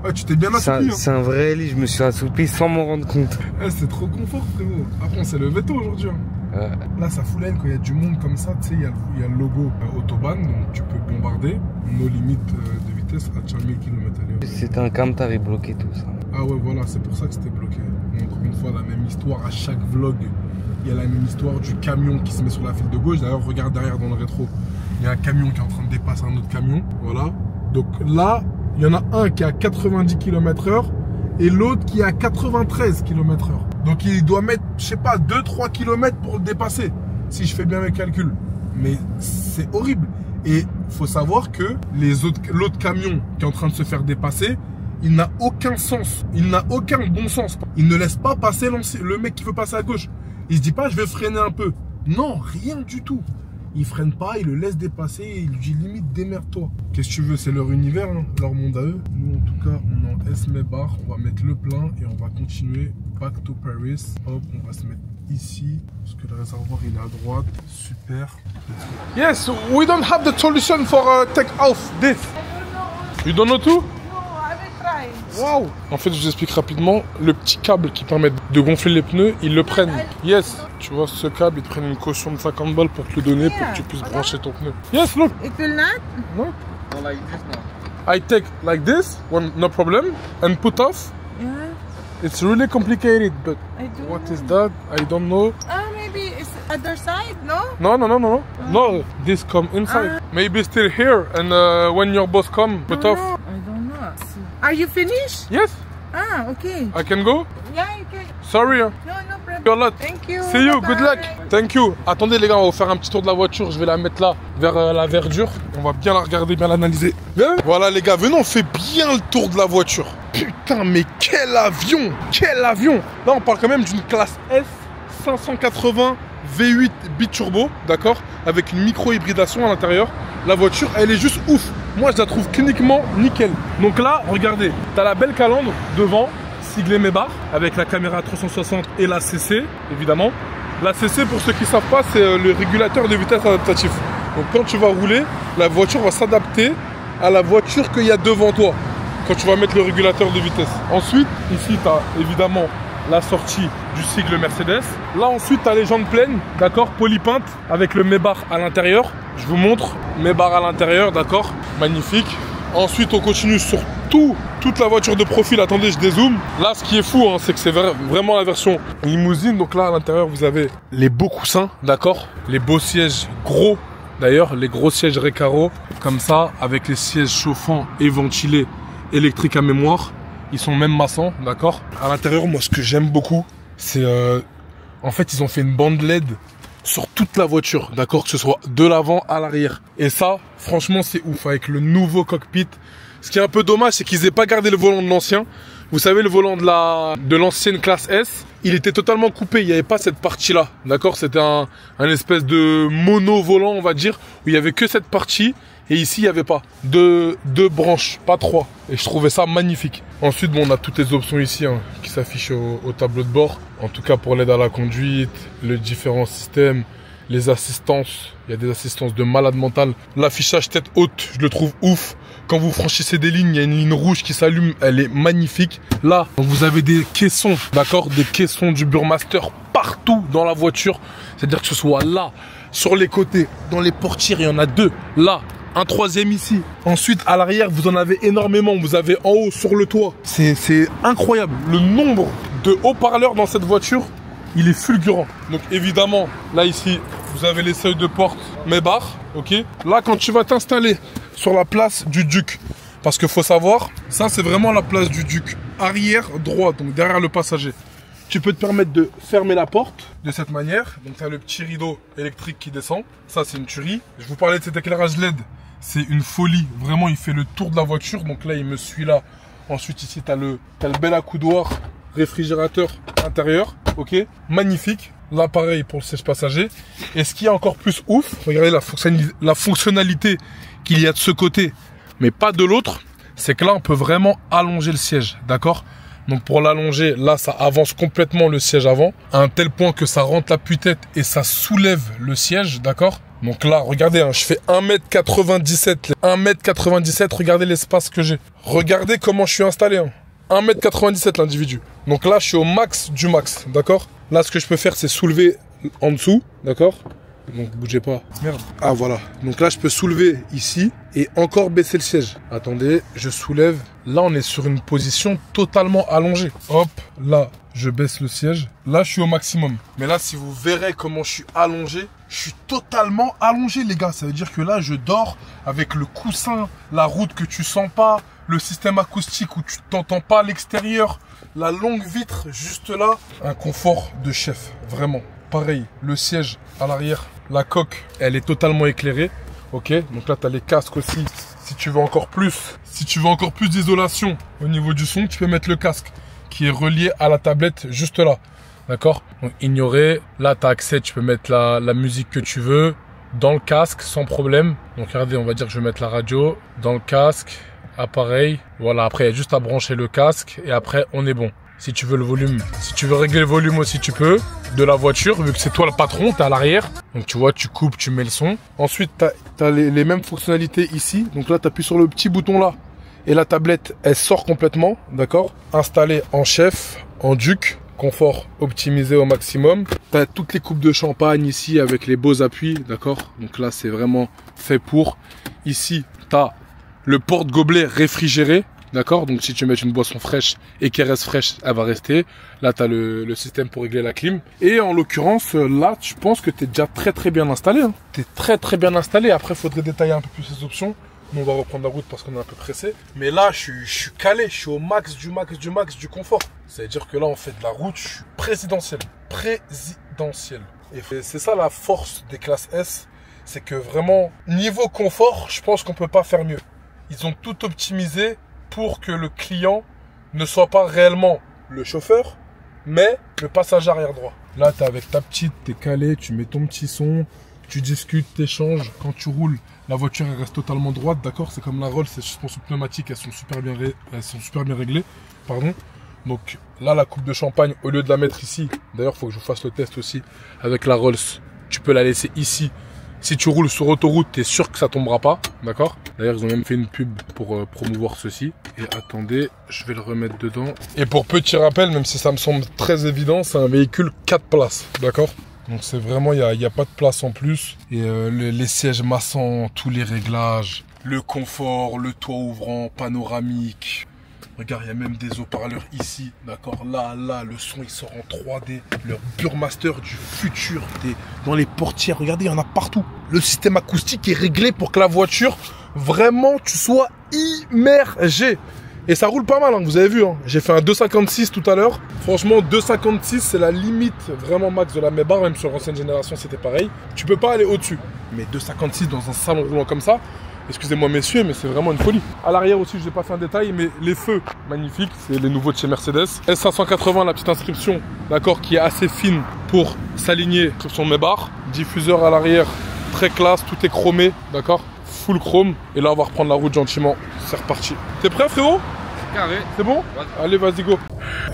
[SPEAKER 5] Ouais,
[SPEAKER 4] tu t'es bien assoupi.
[SPEAKER 5] C'est un vrai lit, je me suis assoupi sans m'en rendre compte.
[SPEAKER 4] C'est trop confort, frérot. Après, on s'est levé tôt aujourd'hui. Hein. Là, ça fout l'aile quand il y a du monde comme ça. Tu sais, il y a le logo Autobahn, donc tu peux bombarder. Nos limites de vitesse à 1000 km/h.
[SPEAKER 5] C'était un camtar, il bloquait tout ça.
[SPEAKER 4] Ah ouais, voilà, c'est pour ça que c'était bloqué. Encore une fois, la même histoire à chaque vlog. Il y a la même histoire du camion qui se met sur la file de gauche. D'ailleurs, regarde derrière dans le rétro. Il y a un camion qui est en train de dépasser un autre camion. Voilà. Donc là, il y en a un qui est à 90 km/h et l'autre qui est à 93 km/h. Donc il doit mettre, je sais pas, 2-3 km pour le dépasser. Si je fais bien mes calculs. Mais c'est horrible. Et il faut savoir que l'autre camion qui est en train de se faire dépasser, il n'a aucun sens. Il n'a aucun bon sens. Il ne laisse pas passer le mec qui veut passer à gauche. Il se dit pas, je vais freiner un peu. Non, rien du tout. Il freine pas, il le laisse dépasser et il lui dit limite démerde-toi. Qu'est-ce que tu veux, c'est leur univers, hein, leur monde à eux. Nous, en tout cas, on est en S-Bar. On va mettre le plein et on va continuer back to Paris. Hop, on va se mettre ici parce que le réservoir il est à droite. Super. Yes, we don't have the solution for take off this. You don't know too? Wow. En fait, je vous explique rapidement, le petit câble qui permet de gonfler les pneus, ils le prennent. Yes. Tu vois, ce câble, ils te prennent une caution de 50 balles pour te le donner, pour que tu puisses brancher ton pneu. Yes, look.
[SPEAKER 7] It will not?
[SPEAKER 4] No. No, like this now. I take like this, no problem, and put off.
[SPEAKER 7] Yeah.
[SPEAKER 4] It's really complicated, but what is that? I don't know.
[SPEAKER 7] Maybe it's other side, no?
[SPEAKER 4] No. No, this come inside. Maybe still here, and when your boss come, put off.
[SPEAKER 7] Are you finished?
[SPEAKER 4] Yes.
[SPEAKER 7] Ah, okay.
[SPEAKER 4] I can go?
[SPEAKER 7] Yeah, you can.
[SPEAKER 4] Sorry.
[SPEAKER 7] No problem.
[SPEAKER 4] Thank you. See you. Good luck. Thank you. Attendez les gars, on va faire un petit tour de la voiture. Je vais la mettre là, vers la verdure. On va bien la regarder, bien l'analyser. Voilà les gars, venez, on fait bien le tour de la voiture. Putain, mais quel avion! Quel avion! Là, on parle quand même d'une classe S 580 V8 biturbo, d'accord? Avec une micro-hybridation à l'intérieur. La voiture, elle est juste ouf. Moi, je la trouve cliniquement nickel. Donc là, regardez, t'as la belle calandre devant, siglée Maybach, avec la caméra 360 et la CC, évidemment. La CC, pour ceux qui ne savent pas, c'est le régulateur de vitesse adaptatif. Donc quand tu vas rouler, la voiture va s'adapter à la voiture qu'il y a devant toi, quand tu vas mettre le régulateur de vitesse. Ensuite, ici, tu as évidemment la sortie du sigle Mercedes. Là, ensuite, tu as les jantes pleines, d'accord, polypeintes, avec le Maybach à l'intérieur. Je vous montre, Maybach à l'intérieur, d'accord, magnifique. Ensuite, on continue sur toute la voiture de profil. Attendez, je dézoome. Là, ce qui est fou, hein, c'est que c'est vraiment la version limousine. Donc là, à l'intérieur, vous avez les beaux coussins, d'accord, les beaux sièges gros, D'ailleurs, les gros sièges Recaro, comme ça, avec les sièges chauffants et ventilés électriques à mémoire, ils sont même maçons, d'accord? À l'intérieur, moi, ce que j'aime beaucoup, c'est... en fait, ils ont fait une bande LED sur toute la voiture, d'accord? Que ce soit de l'avant à l'arrière. Et ça, franchement, c'est ouf. Avec le nouveau cockpit. Ce qui est un peu dommage, c'est qu'ils n'aient pas gardé le volant de l'ancien. Vous savez, le volant de l'ancienne classe S, il était totalement coupé. Il n'y avait pas cette partie-là, d'accord? C'était un espèce de mono-volant, on va dire, où il n'y avait que cette partie. Et ici, il n'y avait pas. Deux branches, pas trois. Et je trouvais ça magnifique. Ensuite, bon, on a toutes les options ici hein, qui s'affichent au tableau de bord. En tout cas, pour l'aide à la conduite, les différents systèmes, les assistances. Il y a des assistances de malade mental. L'affichage tête haute, je le trouve ouf. Quand vous franchissez des lignes, il y a une ligne rouge qui s'allume. Elle est magnifique. Là, vous avez des caissons, d'accord? Des caissons du Burmaster partout dans la voiture. C'est-à-dire que ce soit là, sur les côtés, dans les portières, il y en a deux. Là. Un troisième ici. Ensuite, à l'arrière, vous en avez énormément. Vous avez en haut, sur le toit. C'est incroyable. Le nombre de haut-parleurs dans cette voiture, il est fulgurant. Donc, évidemment, là, ici, vous avez les seuils de porte Maybach. Ok. Là, quand tu vas t'installer sur la place du Duc, parce qu'il faut savoir, ça, c'est vraiment la place du Duc. Arrière, droit, donc derrière le passager. Tu peux te permettre de fermer la porte de cette manière. Donc, tu as le petit rideau électrique qui descend. Ça, c'est une tuerie. Je vous parlais de cet éclairage LED. C'est une folie. Vraiment, il fait le tour de la voiture. Donc là, il me suit là. Ensuite, ici, tu as le bel accoudoir réfrigérateur intérieur. Ok. Magnifique. Là, pareil pour le siège passager. Et ce qui est encore plus ouf, regardez la fonctionnalité qu'il y a de ce côté, mais pas de l'autre, c'est que là, on peut vraiment allonger le siège. D'accord? Donc pour l'allonger, là, ça avance complètement le siège avant, à un tel point que ça rentre l'appui-tête et ça soulève le siège, d'accord? Donc là, regardez, hein, je fais 1m97. 1m97, regardez l'espace que j'ai. Regardez comment je suis installé. Hein. 1m97 l'individu. Donc là, je suis au max du max, d'accord? Là, ce que je peux faire, c'est soulever en dessous, d'accord? Donc bougez pas. Merde. Ah voilà. Donc là je peux soulever ici et encore baisser le siège. Attendez, je soulève. Là on est sur une position totalement allongée. Hop, là je baisse le siège. Là je suis au maximum. Mais là si vous verrez comment je suis allongé, je suis totalement allongé les gars. Ça veut dire que là je dors avec le coussin, la route que tu sens pas, le système acoustique où tu t'entends pas à l'extérieur, la longue vitre juste là. Un confort de chef, vraiment. Pareil, le siège à l'arrière, la coque, elle est totalement éclairée. Ok, donc là, tu as les casques aussi. Si tu veux encore plus d'isolation au niveau du son, tu peux mettre le casque qui est relié à la tablette juste là. D'accord? Donc, ignorer. Là, tu as accès, tu peux mettre la musique que tu veux dans le casque sans problème. Donc, regardez, on va dire que je vais mettre la radio dans le casque, appareil. Voilà, après, il y a juste à brancher le casque et après, on est bon. Si tu veux le volume, si tu veux régler le volume aussi, tu peux. De la voiture, vu que c'est toi le patron, t'es à l'arrière. Donc tu vois, tu coupes, tu mets le son. Ensuite, t'as les mêmes fonctionnalités ici. Donc là, t'appuies sur le petit bouton là. Et la tablette, elle sort complètement, d'accord? Installée en chef, en Duc. Confort optimisé au maximum. T'as toutes les coupes de champagne ici avec les beaux appuis, d'accord? Donc là, c'est vraiment fait pour. Ici, t'as le porte-gobelet réfrigéré. D'accord? Donc si tu mets une boisson fraîche et qu'elle reste fraîche, elle va rester. Là, tu as le système pour régler la clim. Et en l'occurrence, là, je pense que tu es déjà très bien installé. Hein. Tu es très bien installé. Après, il faudrait détailler un peu plus ces options. Nous, on va reprendre la route parce qu'on est un peu pressé. Mais là, je suis calé. Je suis au max du confort. Ça veut dire que là, on fait de la route. Je suis présidentiel. Et c'est ça la force des classes S. C'est que vraiment, niveau confort, je pense qu'on peut pas faire mieux. Ils ont tout optimisé pour que le client ne soit pas réellement le chauffeur, mais le passager arrière droit. Là, tu es avec ta petite, tu es calé, tu mets ton petit son, tu discutes, tu échanges. Quand tu roules, la voiture elle reste totalement droite, d'accord? C'est comme la Rolls, ces suspensions pneumatiques, elles sont super bien réglées. Pardon. Donc là, la coupe de champagne, au lieu de la mettre ici, d'ailleurs, il faut que je vous fasse le test aussi avec la Rolls, tu peux la laisser ici. Si tu roules sur autoroute, tu es sûr que ça tombera pas, d'accord? D'ailleurs, ils ont même fait une pub pour promouvoir ceci. Et attendez, je vais le remettre dedans. Et pour petit rappel, même si ça me semble très évident, c'est un véhicule 4 places, d'accord? Donc c'est vraiment, il n'y a pas de place en plus. Et les sièges massants, tous les réglages, le confort, le toit ouvrant, panoramique. Regarde, il y a même des haut-parleurs ici. D'accord, là, le son, il sort en 3D. Le Burmaster du futur. Dans les portières, regardez, il y en a partout. Le système acoustique est réglé pour que la voiture, vraiment, tu sois immergé. Et ça roule pas mal, hein, vous avez vu. Hein. J'ai fait un 2,56 tout à l'heure. Franchement, 2,56, c'est la limite vraiment max de la Maybach. Même sur l'ancienne génération, c'était pareil. Tu peux pas aller au-dessus. Mais 2,56 dans un salon roulant comme ça, excusez-moi messieurs, mais c'est vraiment une folie. À l'arrière aussi, je n'ai pas fait un détail, mais les feux, magnifiques. C'est les nouveaux de chez Mercedes. S580, la petite inscription, d'accord, qui est assez fine pour s'aligner sur son Maybach. Diffuseur à l'arrière, très classe, tout est chromé, d'accord. Full chrome. Et là, on va reprendre la route gentiment. C'est reparti. T'es prêt, frérot?
[SPEAKER 5] Carré.
[SPEAKER 4] C'est bon? Ouais. Allez, vas-y, go.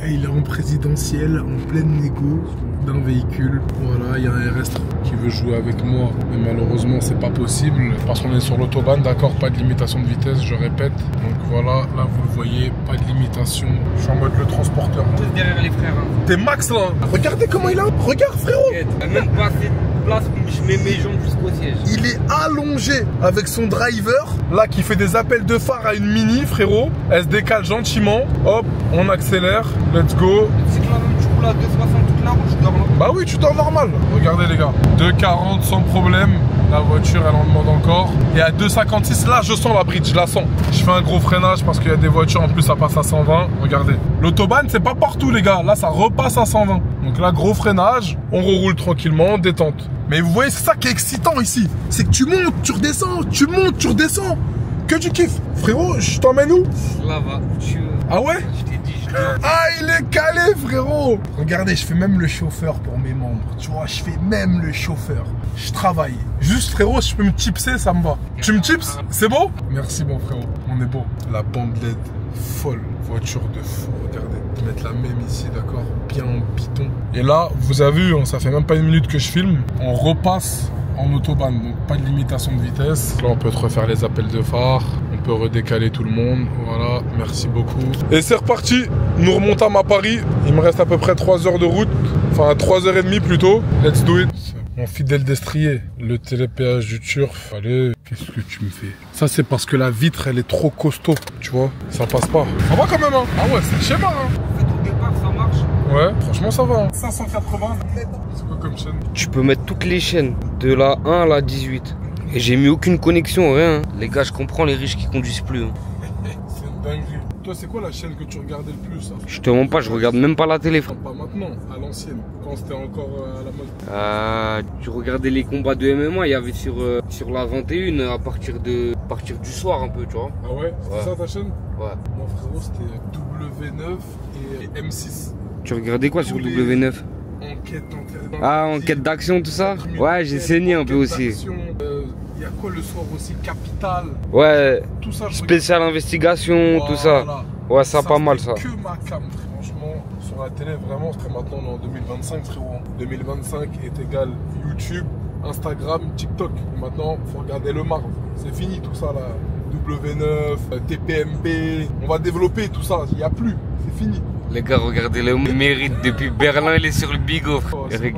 [SPEAKER 4] Et il est en présidentiel, en pleine négo d'un véhicule. Voilà, il y a un RS qui veut jouer avec moi. Mais malheureusement, c'est pas possible parce qu'on est sur l'autobahn, d'accord? Pas de limitation de vitesse, je répète. Donc voilà, là, vous le voyez, pas de limitation. Je suis en mode le transporteur.
[SPEAKER 5] Juste derrière les frères. Hein.
[SPEAKER 4] T'es max, là. Regardez comment il a. Regarde, frérot.
[SPEAKER 5] Même pas assez de place, je mets mes jambes jusqu'au siège.
[SPEAKER 4] Il est allongé avec son driver, là, qui fait des appels de phare à une Mini, frérot. Elle se décale gentiment. Hop, on accélère. Let's go.
[SPEAKER 5] C'est que là, tu roules à 2,60 toute la route, je dors là.
[SPEAKER 4] Bah oui, tu dors normal. Regardez, les gars. 2,40 sans problème. La voiture, elle en demande encore. Et à 2,56, là, je sens la bridge, je la sens. Je fais un gros freinage parce qu'il y a des voitures, en plus, ça passe à 120. Regardez. L'autobahn, c'est pas partout, les gars. Là, ça repasse à 120. Donc là, gros freinage. On reroule tranquillement, détente. Mais vous voyez, c'est ça qui est excitant ici. C'est que tu montes, tu redescends, tu montes, tu redescends. Que du kiff. Frérot, je t'emmène où?
[SPEAKER 5] Là-bas.
[SPEAKER 4] Ah ouais?
[SPEAKER 5] Je t'ai dit, je
[SPEAKER 4] Ah, il est calé, frérot. Regardez, je fais même le chauffeur pour mes membres. Tu vois, je fais même le chauffeur. Je travaille. Juste, frérot, si je peux me tipser, ça me va. Tu me tips? C'est beau? Merci, bon frérot. On est beau. La bande LED folle. Voiture de fou, regardez. Mettre la même ici, d'accord? Bien en piton. Et là, vous avez vu, hein, ça fait même pas une minute que je filme. On repasse en autobahn, donc pas de limitation de vitesse. Là, on peut te refaire les appels de phare. On peut redécaler tout le monde. Voilà, merci beaucoup. Et c'est reparti. Nous remontons à Paris. Il me reste à peu près 3 heures de route. Enfin, 3h30 plutôt. Let's do it. Mon fidèle destrier, le télépéage du Turf. Allez, qu'est-ce que tu me fais? Ça, c'est parce que la vitre, elle est trop costaud, tu vois. Ça passe pas. Ça va quand même, hein? Ah ouais, c'est le schéma, hein?
[SPEAKER 5] En fait, au départ, ça marche.
[SPEAKER 4] Ouais, franchement, ça va. Hein. 580. C'est quoi comme chaîne?
[SPEAKER 5] Tu peux mettre toutes les chaînes, de la 1 à la 18. Et j'ai mis aucune connexion, rien. Les gars, je comprends les riches qui conduisent plus. Hein.
[SPEAKER 4] C'est une dinguerie. Toi, c'est quoi la chaîne que tu regardais le plus? Hein?
[SPEAKER 5] Je te mens pas, je regarde même pas la télé, frère.
[SPEAKER 4] Pas maintenant, à l'ancienne, quand c'était encore à la mode.
[SPEAKER 5] Tu regardais les combats de MMA, il y avait sur la 21 à partir du soir un peu, tu vois.
[SPEAKER 4] Ah ouais? C'est ça ta chaîne?
[SPEAKER 5] Ouais.
[SPEAKER 4] Mon frérot, c'était W9 et M6.
[SPEAKER 5] Tu regardais quoi sur W9? Enquête d'action, tout ça? Ouais, j'ai saigné un peu aussi.
[SPEAKER 4] Il y a quoi le soir aussi? Capital.
[SPEAKER 5] Ouais,
[SPEAKER 4] tout ça,
[SPEAKER 5] spécial investigation, tout ça. Ouais, ça pas mal ça.
[SPEAKER 4] Que ma cam, franchement, sur la télé, vraiment, maintenant on est en 2025, frérot. 2025 est égal YouTube, Instagram, TikTok. Et maintenant, faut regarder le Marv. C'est fini tout ça là. W9, TPMP. On va développer tout ça. Il n'y a plus. C'est fini.
[SPEAKER 5] Les gars, regardez-le, il mérite depuis Berlin, il est sur le bigot.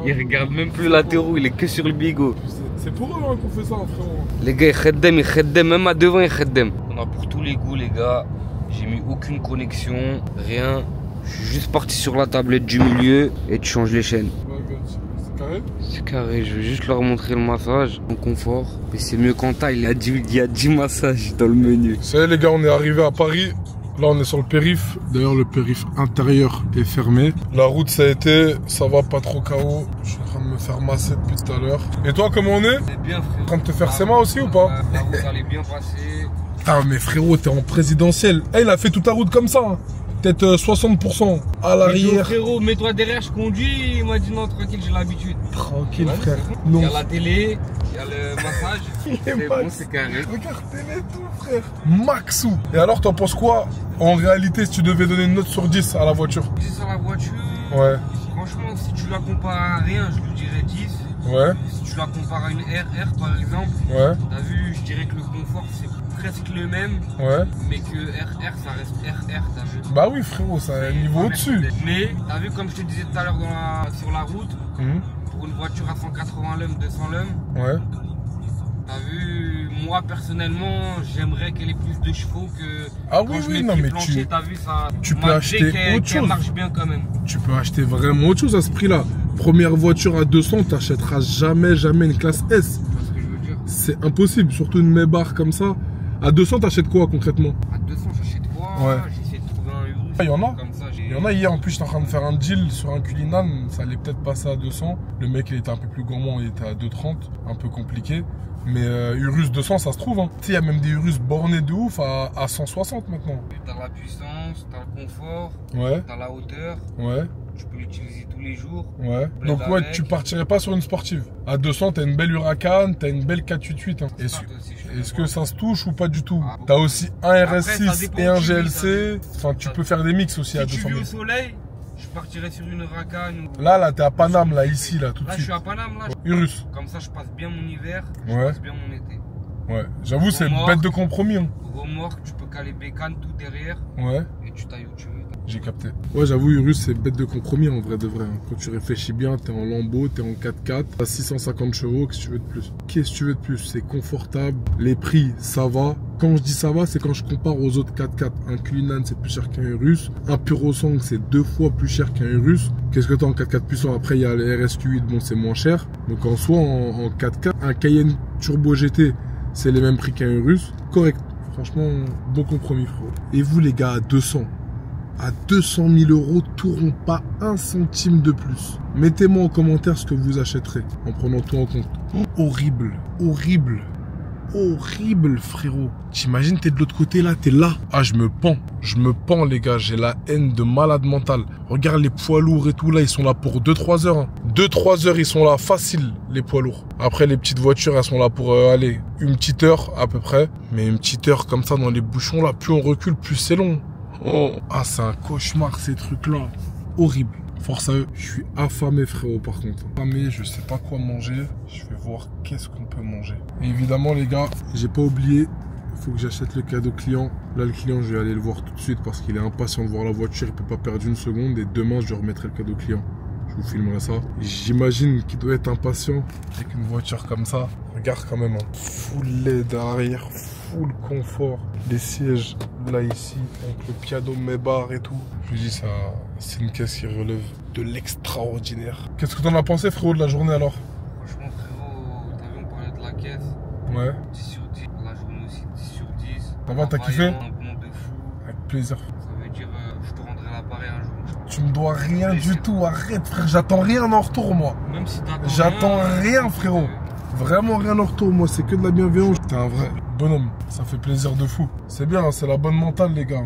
[SPEAKER 5] Il regarde même plus latéraux, il est que sur le bigot.
[SPEAKER 4] C'est pour eux hein, qu'on fait ça, frérot.
[SPEAKER 5] Les gars, ils khaddem, même à devant, ils khaddem. On a pour tous les goûts, les gars. J'ai mis aucune connexion, rien. Je suis juste parti sur la tablette du milieu et tu changes les chaînes.
[SPEAKER 4] Ouais, c'est carré?
[SPEAKER 5] C'est carré, je vais juste leur montrer le massage en confort. Mais c'est mieux qu'en taille, il y a 10 massages dans le menu.
[SPEAKER 4] Ça y est, les gars, on est arrivé à Paris. Là, on est sur le périph'. D'ailleurs, le périph' intérieur est fermé. La route, ça a été. Ça va pas trop KO. Je suis en train de me faire masser depuis tout à l'heure. Et toi, comment on est?
[SPEAKER 5] C'est bien, frérot.
[SPEAKER 4] En train de te faire ses mains aussi ou pas?
[SPEAKER 5] La route, elle est bien passée.
[SPEAKER 4] Putain, mais frérot, t'es en présidentiel. Eh, il a fait toute la route comme ça. Hein. Peut-être 60% à l'arrière.
[SPEAKER 5] Frérot, mets-toi derrière, je conduis. Il m'a dit non, tranquille, j'ai l'habitude.
[SPEAKER 4] Tranquille, frère.
[SPEAKER 5] Il y a la télé, il y a le massage. C'est bon, c'est carré.
[SPEAKER 4] Regarde, télé tout, frère. Maxou. Et alors, t'en penses quoi en réalité si tu devais donner une note sur 10 à la voiture?
[SPEAKER 5] 10 à la voiture?
[SPEAKER 4] Ouais.
[SPEAKER 5] Franchement, si tu la compares à rien, je lui dirais 10.
[SPEAKER 4] Ouais.
[SPEAKER 5] Si tu la compares à une RR par exemple,
[SPEAKER 4] ouais.
[SPEAKER 5] T'as vu, je dirais que le confort c'est presque le même.
[SPEAKER 4] Ouais.
[SPEAKER 5] Mais que RR ça reste RR, t'as vu?
[SPEAKER 4] Bah oui, frérot, c'est un niveau au-dessus.
[SPEAKER 5] Mais t'as vu, comme je te disais tout à l'heure sur la route, pour une voiture à 180 lums, 200 lums,
[SPEAKER 4] ouais.
[SPEAKER 5] T'as vu, moi personnellement, j'aimerais qu'elle ait plus de chevaux que.
[SPEAKER 4] Ah
[SPEAKER 5] quand
[SPEAKER 4] oui,
[SPEAKER 5] je
[SPEAKER 4] oui,
[SPEAKER 5] mets
[SPEAKER 4] non,
[SPEAKER 5] pied
[SPEAKER 4] mais
[SPEAKER 5] plancher, t'as vu ça.
[SPEAKER 4] tu peux acheter autre chose.
[SPEAKER 5] marche bien quand même.
[SPEAKER 4] Tu peux acheter vraiment autre chose à ce prix-là. Première voiture à 200, t'achèteras jamais une classe S.
[SPEAKER 5] Tu vois ce que je veux dire?
[SPEAKER 4] C'est impossible, surtout une Maybach comme ça. À 200, t'achètes quoi concrètement?
[SPEAKER 5] À 200, j'achète quoi?
[SPEAKER 4] Ouais.
[SPEAKER 5] J'essaie de trouver un Urus.
[SPEAKER 4] Il y en a.
[SPEAKER 5] Comme ça,
[SPEAKER 4] Il y en a hier, en plus, j'étais en train de faire un deal sur un Cullinan, ça allait peut-être passer à 200. Le mec, il était un peu plus gourmand, il était à 230, un peu compliqué. Mais Urus 200, ça se trouve. Hein. Tu sais, il y a même des Urus bornés de ouf à 160 maintenant.
[SPEAKER 5] T'as la puissance, t'as le confort,
[SPEAKER 4] ouais.
[SPEAKER 5] T'as la hauteur.
[SPEAKER 4] Ouais.
[SPEAKER 5] Tu peux l'utiliser tous les jours.
[SPEAKER 4] Ouais. Donc ouais, tu partirais pas sur une sportive. À 200, t'as une belle Huracan, t'as une belle 488. Hein. Est-ce que ça se touche ou pas du tout? T'as aussi un RS6 et un GLC. Enfin, tu peux faire des mix aussi à 200 000.
[SPEAKER 5] Si tu vis au soleil, je partirais sur une Huracan.
[SPEAKER 4] Là, t'es à Paname, là, ici, là, tout de suite.
[SPEAKER 5] Là, je suis à Paname, là.
[SPEAKER 4] Urus.
[SPEAKER 5] Comme ça, je passe bien mon hiver,
[SPEAKER 4] ouais.
[SPEAKER 5] Je passe bien mon été.
[SPEAKER 4] Ouais, j'avoue, c'est une bête de compromis. Hein.
[SPEAKER 5] Remorque, tu peux caler bécane tout derrière.
[SPEAKER 4] Ouais.
[SPEAKER 5] Et tu tailles où tu veux.
[SPEAKER 4] J'ai capté. Ouais, j'avoue, Urus, c'est bête de compromis en vrai de vrai. Hein. Quand tu réfléchis bien, t'es en lambeau, t'es en 4x4, t'as 650 chevaux, qu'est-ce que tu veux de plus? Qu'est-ce que tu veux de plus? C'est confortable, les prix, ça va. Quand je dis ça va, c'est quand je compare aux autres 4x4. Un Cullinan, c'est plus cher qu'un Urus. Un Purosang, c'est 2 fois plus cher qu'un Urus. Qu'est-ce que t'as en 4x4 puissant? Après, il y a les RSQ8, bon, c'est moins cher. Donc en soi, en 4x4, un Cayenne Turbo GT, c'est les mêmes prix qu'un Urus. Correct. Franchement, bon compromis, frérot. Et vous, les gars, à 200 000 euros, tourneront pas un centime de plus. Mettez-moi en commentaire ce que vous achèterez en prenant tout en compte. Oh, horrible, horrible, horrible, frérot. T'imagines, t'es de l'autre côté là, t'es là. Ah, je me pends, les gars. J'ai la haine de malade mental. Regarde les poids lourds et tout là, ils sont là pour 2-3 heures. Hein. 2-3 heures, ils sont là facile, les poids lourds. Après, les petites voitures, elles sont là pour aller une petite heure à peu près. Mais une petite heure comme ça dans les bouchons là, plus on recule, plus c'est long. Oh. Ah, c'est un cauchemar ces trucs-là. Horrible. Force à eux. Je suis affamé, frérot, par contre. Affamé, je sais pas quoi manger. Je vais voir qu'est-ce qu'on peut manger. Et évidemment, les gars, j'ai pas oublié. Il faut que j'achète le cadeau client. Là, le client, je vais aller le voir tout de suite parce qu'il est impatient de voir la voiture. Il peut pas perdre une seconde. Et demain, je lui remettrai le cadeau client. Je vous filmerai ça. J'imagine qu'il doit être impatient avec une voiture comme ça. Regarde quand même. Hein. Full LED arrière. Full confort, les sièges là ici avec le piano Maybach et tout. Je vous dis ça, c'est une caisse qui relève de l'extraordinaire. Qu'est-ce que t'en as pensé, frérot, de la journée alors?
[SPEAKER 5] Franchement, frérot, t'as vu, on parlait de la caisse.
[SPEAKER 4] Ouais.
[SPEAKER 5] 10 sur 10, la journée aussi 10 sur 10.
[SPEAKER 4] Ça va, t'as kiffé?
[SPEAKER 5] Un bon de fou.
[SPEAKER 4] Avec plaisir.
[SPEAKER 5] Ça veut dire, je te rendrai l'appareil un jour.
[SPEAKER 4] Tu me dois rien du tout, arrête frère, j'attends rien en retour moi.
[SPEAKER 5] Même si t'attends
[SPEAKER 4] j'attends rien, frérot. Vraiment rien en retour, moi, c'est que de la bienveillance. T'es un vrai bonhomme, ça fait plaisir de fou. C'est bien, c'est la bonne mentale, les gars.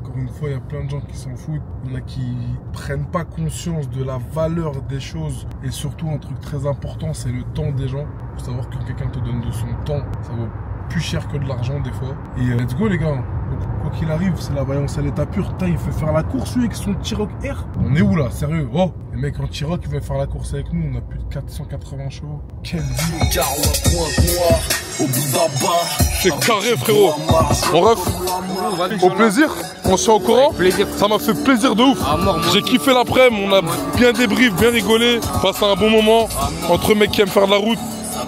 [SPEAKER 4] Encore une fois, il y a plein de gens qui s'en foutent. Il y en a qui prennent pas conscience de la valeur des choses. Et surtout, un truc très important, c'est le temps des gens. Il faut savoir que quand quelqu'un te donne de son temps, ça vaut plus cher que de l'argent des fois. Et let's go, les gars. Quoi qu'il arrive, c'est la vaillance à l'état pur. Putain, il fait faire la course, lui, avec son T-Roc R. On est où, là? Sérieux? Oh, les mecs en T-Roc, ils veulent faire la course avec nous. On a plus de 480 chevaux. Quel vie. C'est carré, frérot. On ref. Au plaisir. On se tient au courant. Ça m'a fait plaisir de ouf. J'ai kiffé l'après-midi. On a bien débrief, bien rigolé. Passé un bon moment. Entre mecs qui aiment faire de la route.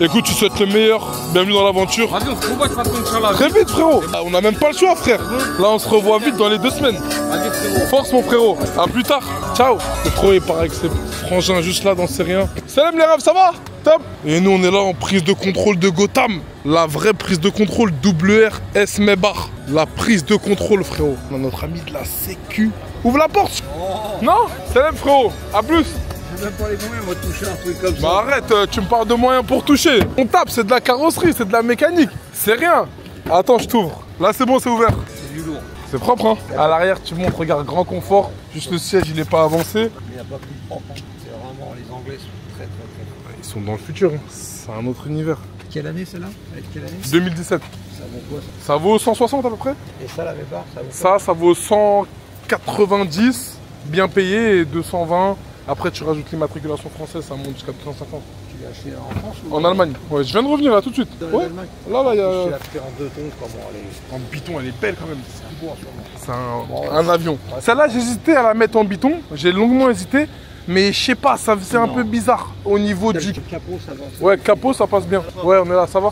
[SPEAKER 4] Écoute, tu souhaites le meilleur, bienvenue dans l'aventure.
[SPEAKER 5] Vas-y, on se revoit de toute façon, Inch'Allah.
[SPEAKER 4] Très vite, frérot. On n'a même pas le choix, frère. Là, on se revoit vite dans les 2 semaines.
[SPEAKER 5] Vas-y, frérot.
[SPEAKER 4] Force, mon frérot. À plus tard. Ciao. Le frérot, il part avec ses frangins juste là, dans ses rien. Salam les rêves, ça va? Top. Et nous, on est là en prise de contrôle de Gotham. La vraie prise de contrôle WRS Maybach. La prise de contrôle, frérot. On a notre ami de la sécu. Ouvre la porte. Oh. Non? Salam, frérot. À plus.
[SPEAKER 6] Je sais même pas les moyens, on va toucher un truc comme ça.
[SPEAKER 4] Bah arrête, tu me parles de moyens pour toucher. On tape, c'est de la carrosserie, c'est de la mécanique. C'est rien. Attends, je t'ouvre. Là, c'est bon, c'est ouvert.
[SPEAKER 6] C'est du lourd.
[SPEAKER 4] C'est propre, hein. À l'arrière, tu montres, regarde, grand confort. Juste le siège, il est pas avancé.
[SPEAKER 6] Il n'y a pas plus propre. Hein. C'est vraiment, les Anglais sont très forts.
[SPEAKER 4] Ils sont dans le futur, hein. C'est un autre univers.
[SPEAKER 6] Quelle année celle-là? Quelle année?
[SPEAKER 4] 2017.
[SPEAKER 6] Ça vaut quoi ça?
[SPEAKER 4] Ça vaut 160 à peu près.
[SPEAKER 6] Et ça, la Maybach, ça vaut quoi?
[SPEAKER 4] Ça vaut 190, bien payé, et 220. Après, tu rajoutes l'immatriculation française, ça monte jusqu'à 250.
[SPEAKER 6] Tu l'as acheté en France ou
[SPEAKER 4] en Allemagne? Ouais, je viens de revenir là tout de suite. Ouais. Là, il y a.
[SPEAKER 6] Tu l'as acheté en 2 tons, comment elle est.
[SPEAKER 4] En biton, elle est belle quand même. C'est un avion.
[SPEAKER 6] Ouais,
[SPEAKER 4] celle-là, j'hésitais à la mettre en biton. J'ai longuement hésité. Mais je sais pas, ça faisait un peu bizarre au niveau du
[SPEAKER 6] capot. Ça va.
[SPEAKER 4] Ouais, capot, ça passe bien. Ouais, on est là, ça va?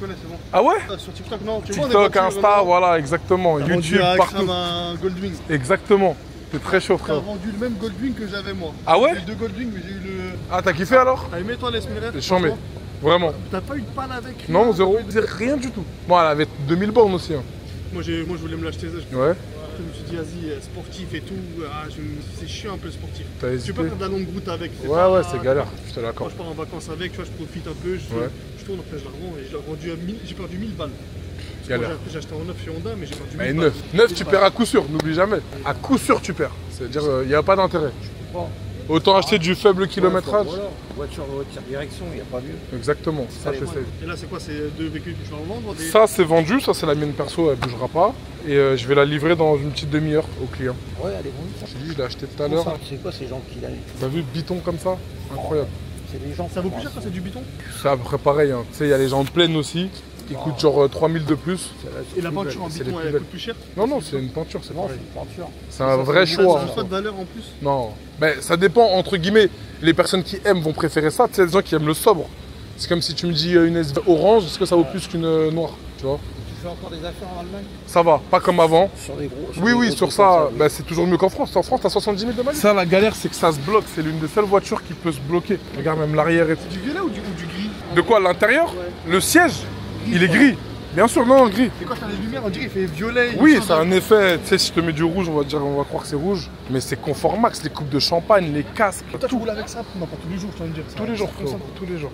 [SPEAKER 4] connais, c'est bon.
[SPEAKER 3] Ah ouais?
[SPEAKER 4] Sur TikTok, non. Tu vois,
[SPEAKER 3] TikTok, Insta, voilà, exactement. YouTube, partout.
[SPEAKER 4] Un Goldwing.
[SPEAKER 3] Exactement. T'es très chaud,
[SPEAKER 4] T'as
[SPEAKER 3] frère.
[SPEAKER 4] vendu le même Goldwing que j'avais moi.
[SPEAKER 3] Ah ouais?
[SPEAKER 4] J'ai eu 2 Goldwing, mais j'ai eu le.
[SPEAKER 3] Ah, t'as kiffé alors?
[SPEAKER 4] T'as aimé toi l'Esmeralda?
[SPEAKER 3] C'est chambé. Vraiment.
[SPEAKER 4] T'as pas eu de panne avec?
[SPEAKER 3] Non, zéro. Rien du tout. Moi, elle avait 2000 bornes aussi. Hein.
[SPEAKER 4] Moi, je voulais me l'acheter.
[SPEAKER 3] Ouais.
[SPEAKER 4] Je me suis dit, vas-y, sportif et tout. Ah, c'est chiant un peu le sportif.
[SPEAKER 3] T'as hésité?
[SPEAKER 4] Tu peux faire de la longue route avec.
[SPEAKER 3] Ouais, c'est galère. Je te l'accorde.
[SPEAKER 4] Moi, je pars en vacances avec, tu vois, je profite un peu. Je tourne, après je la revends et je l'ai vendu à 1000. J'ai perdu 1000 balles.
[SPEAKER 3] Galère.
[SPEAKER 4] Moi, j'ai acheté en 9 chez Honda, mais j'ai perdu 1000
[SPEAKER 3] Mais
[SPEAKER 4] balles.
[SPEAKER 3] 9, tu perds à coup sûr, n'oublie jamais. À coup sûr, tu perds. C'est-à-dire, il n'y a pas d'intérêt. Autant acheter du faible kilométrage.
[SPEAKER 9] Voilà, voiture direction, il n'y a pas mieux.
[SPEAKER 3] Exactement, ça j'essaie.
[SPEAKER 4] Et là, c'est quoi? C'est 2 véhicules que tu vas revendre?
[SPEAKER 3] Ça, c'est vendu, ça, c'est la mienne perso, elle bougera pas. Et je vais la livrer dans une petite demi-heure au client.
[SPEAKER 9] Ouais, elle est vendue.
[SPEAKER 3] C'est lui, je l'ai acheté tout à l'heure.
[SPEAKER 9] C'est quoi ces gens qui l'ont?
[SPEAKER 3] T'as vu, biton comme ça? Incroyable.
[SPEAKER 9] C'est des gens.
[SPEAKER 4] Ça vaut plus cher quand c'est du biton?
[SPEAKER 3] C'est à peu près pareil. Hein. Tu sais, il y a les gens pleines aussi. Qui coûtent genre 3000 de plus.
[SPEAKER 4] Et la peinture en biton, elle coûte plus cher?
[SPEAKER 3] Non, c'est une peinture, c'est pareil.
[SPEAKER 9] C'est une peinture.
[SPEAKER 3] C'est un vrai choix.
[SPEAKER 4] Ça n'a pas de valeur en plus?
[SPEAKER 3] Non, mais ça dépend, entre guillemets. Les personnes qui aiment vont préférer ça. Tu sais, les gens qui aiment le sobre. C'est comme si tu me dis une SV orange, est-ce que ça vaut plus qu'une noire? Tu vois?
[SPEAKER 9] Tu fais encore des affaires en Allemagne?
[SPEAKER 3] Ça va, pas comme avant.
[SPEAKER 9] Sur des gros.
[SPEAKER 3] Oui, sur ça, bah, c'est toujours mieux qu'en France. En France, t'as 70 000 de malus. Ça, la galère, c'est que ça se bloque. C'est l'une des seules voitures qui peut se bloquer. Regarde, même l'arrière et tout.
[SPEAKER 4] Du violet ou du gris?
[SPEAKER 3] De quoi, l'intérieur? Le siège, il est gris. Bien sûr, non, gris.
[SPEAKER 4] Et quand t'as les lumières, on dirait qu'il fait violet.
[SPEAKER 3] Oui, ça a un effet. Tu sais, si je te mets du rouge, on va croire que c'est rouge. Mais c'est confort max, les coupes de champagne, les casques.
[SPEAKER 4] Toi, tu roules avec ça? Non, pas tous les jours, je viens de dire.
[SPEAKER 3] Tous les jours, frérot. Tous les jours.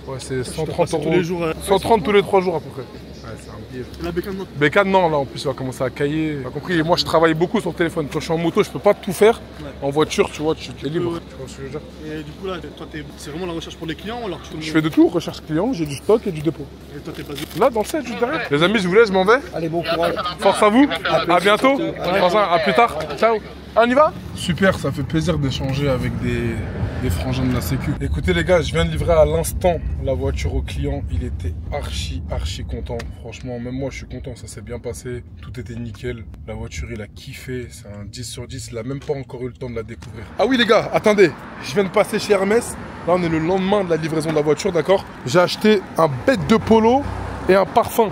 [SPEAKER 3] Ouais, c'est 130 euros.
[SPEAKER 4] Tous les jours.
[SPEAKER 3] 130 tous les 3 jours à peu près. Ouais, c'est un billet.
[SPEAKER 4] La bécane, non?
[SPEAKER 3] Bécane, non, là en plus, ça va commencer à cailler. T'as compris? Et moi, je travaille beaucoup sur le téléphone. Quand je suis en moto, je peux pas tout faire. Ouais. En voiture, tu vois, tu es libre.
[SPEAKER 4] Ouais.
[SPEAKER 3] Tu vois ce que je veux dire?
[SPEAKER 4] Et du coup, là, toi, c'est vraiment la recherche pour les clients ou alors
[SPEAKER 3] Je fais de tout, recherche client, j'ai du stock et du dépôt.
[SPEAKER 4] Et toi, t'es basé
[SPEAKER 3] là, dans le set, juste derrière. Les amis, je vous laisse, je m'en vais.
[SPEAKER 9] Allez, bon courage.
[SPEAKER 3] Force à vous. À bientôt. À plus tard. Ciao. On y va? Super, ça fait plaisir d'échanger avec des frangins de la sécu. Écoutez les gars, je viens de livrer à l'instant la voiture au client. Il était archi content. Franchement, même moi je suis content, ça s'est bien passé. Tout était nickel. La voiture, il a kiffé. C'est un 10 sur 10. Il a même pas encore eu le temps de la découvrir. Ah oui les gars, attendez. Je viens de passer chez Hermès. Là, on est le lendemain de la livraison de la voiture, d'accord? J'ai acheté un bête de polo et un parfum,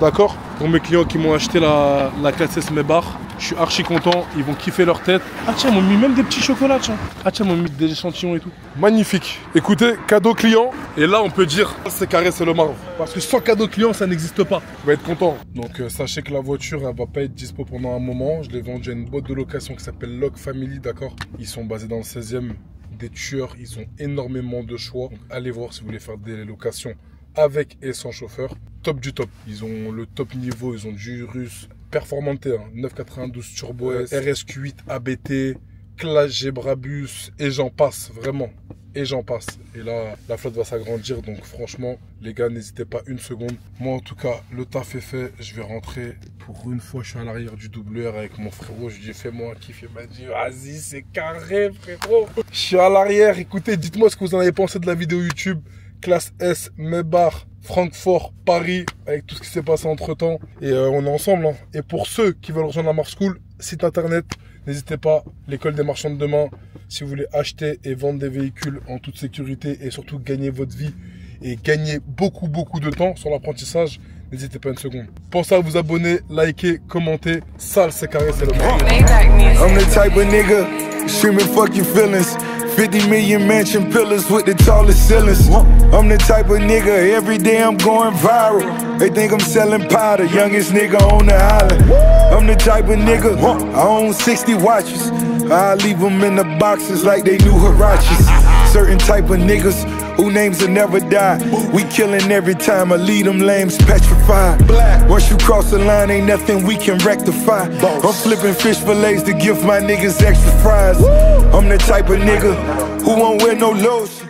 [SPEAKER 3] d'accord? Pour mes clients qui m'ont acheté la classe S Maybach. Je suis archi content, ils vont kiffer leur tête. Ah tiens, ils m'ont mis même des petits chocolats, tiens. Ah tiens, ils m'ont mis des échantillons et tout. Magnifique. Écoutez, cadeau client. Et là, on peut dire, c'est carré, c'est le marbre. Parce que sans cadeau client, ça n'existe pas. On va être content. Donc, sachez que la voiture, elle va pas être dispo pendant un moment. Je l'ai vendue à une boîte de location qui s'appelle Log Family, d'accord? Ils sont basés dans le 16e. Des tueurs, ils ont énormément de choix. Donc, allez voir si vous voulez faire des locations avec et sans chauffeur. Top du top. Ils ont le top niveau, ils ont du Urus. Performanté, hein. 992 Turbo S, RSQ8 ABT, Clash Brabus, et j'en passe, vraiment. Et j'en passe. Et là, la flotte va s'agrandir, donc franchement, les gars, n'hésitez pas une seconde. Moi, en tout cas, le taf est fait. Je vais rentrer. Pour une fois, je suis à l'arrière du WR avec mon frérot. Je lui ai fait moi un kiff. Il m'a dit, vas-y, c'est carré, frérot. Je suis à l'arrière. Écoutez, dites-moi ce que vous en avez pensé de la vidéo YouTube. Classe S, Maybach, Francfort, Paris, avec tout ce qui s'est passé entre temps. Et on est ensemble. Hein. Et pour ceux qui veulent rejoindre la Marche School, site internet, n'hésitez pas, l'école des marchands de demain. Si vous voulez acheter et vendre des véhicules en toute sécurité et surtout gagner votre vie et gagner beaucoup de temps sur l'apprentissage, n'hésitez pas une seconde. Pensez à vous abonner, liker, commenter. Sale, c'est carré, c'est le bon. I'm the type of nigga, screaming fuck your feelings. 50 million mansion pillars with the tallest ceilings. I'm the type of nigga, every day I'm going viral. They think I'm selling powder, youngest nigga on the island. I'm the type of nigga, I own 60 watches. I leave them in the boxes like they new Hirachis. Certain type of niggas who names will never die. We killing every time, I lead them lames petrified. Once you cross the line, ain't nothing we can rectify. I'm flipping fish fillets to give my niggas extra fries. I'm the type of nigga who won't wear no lotion.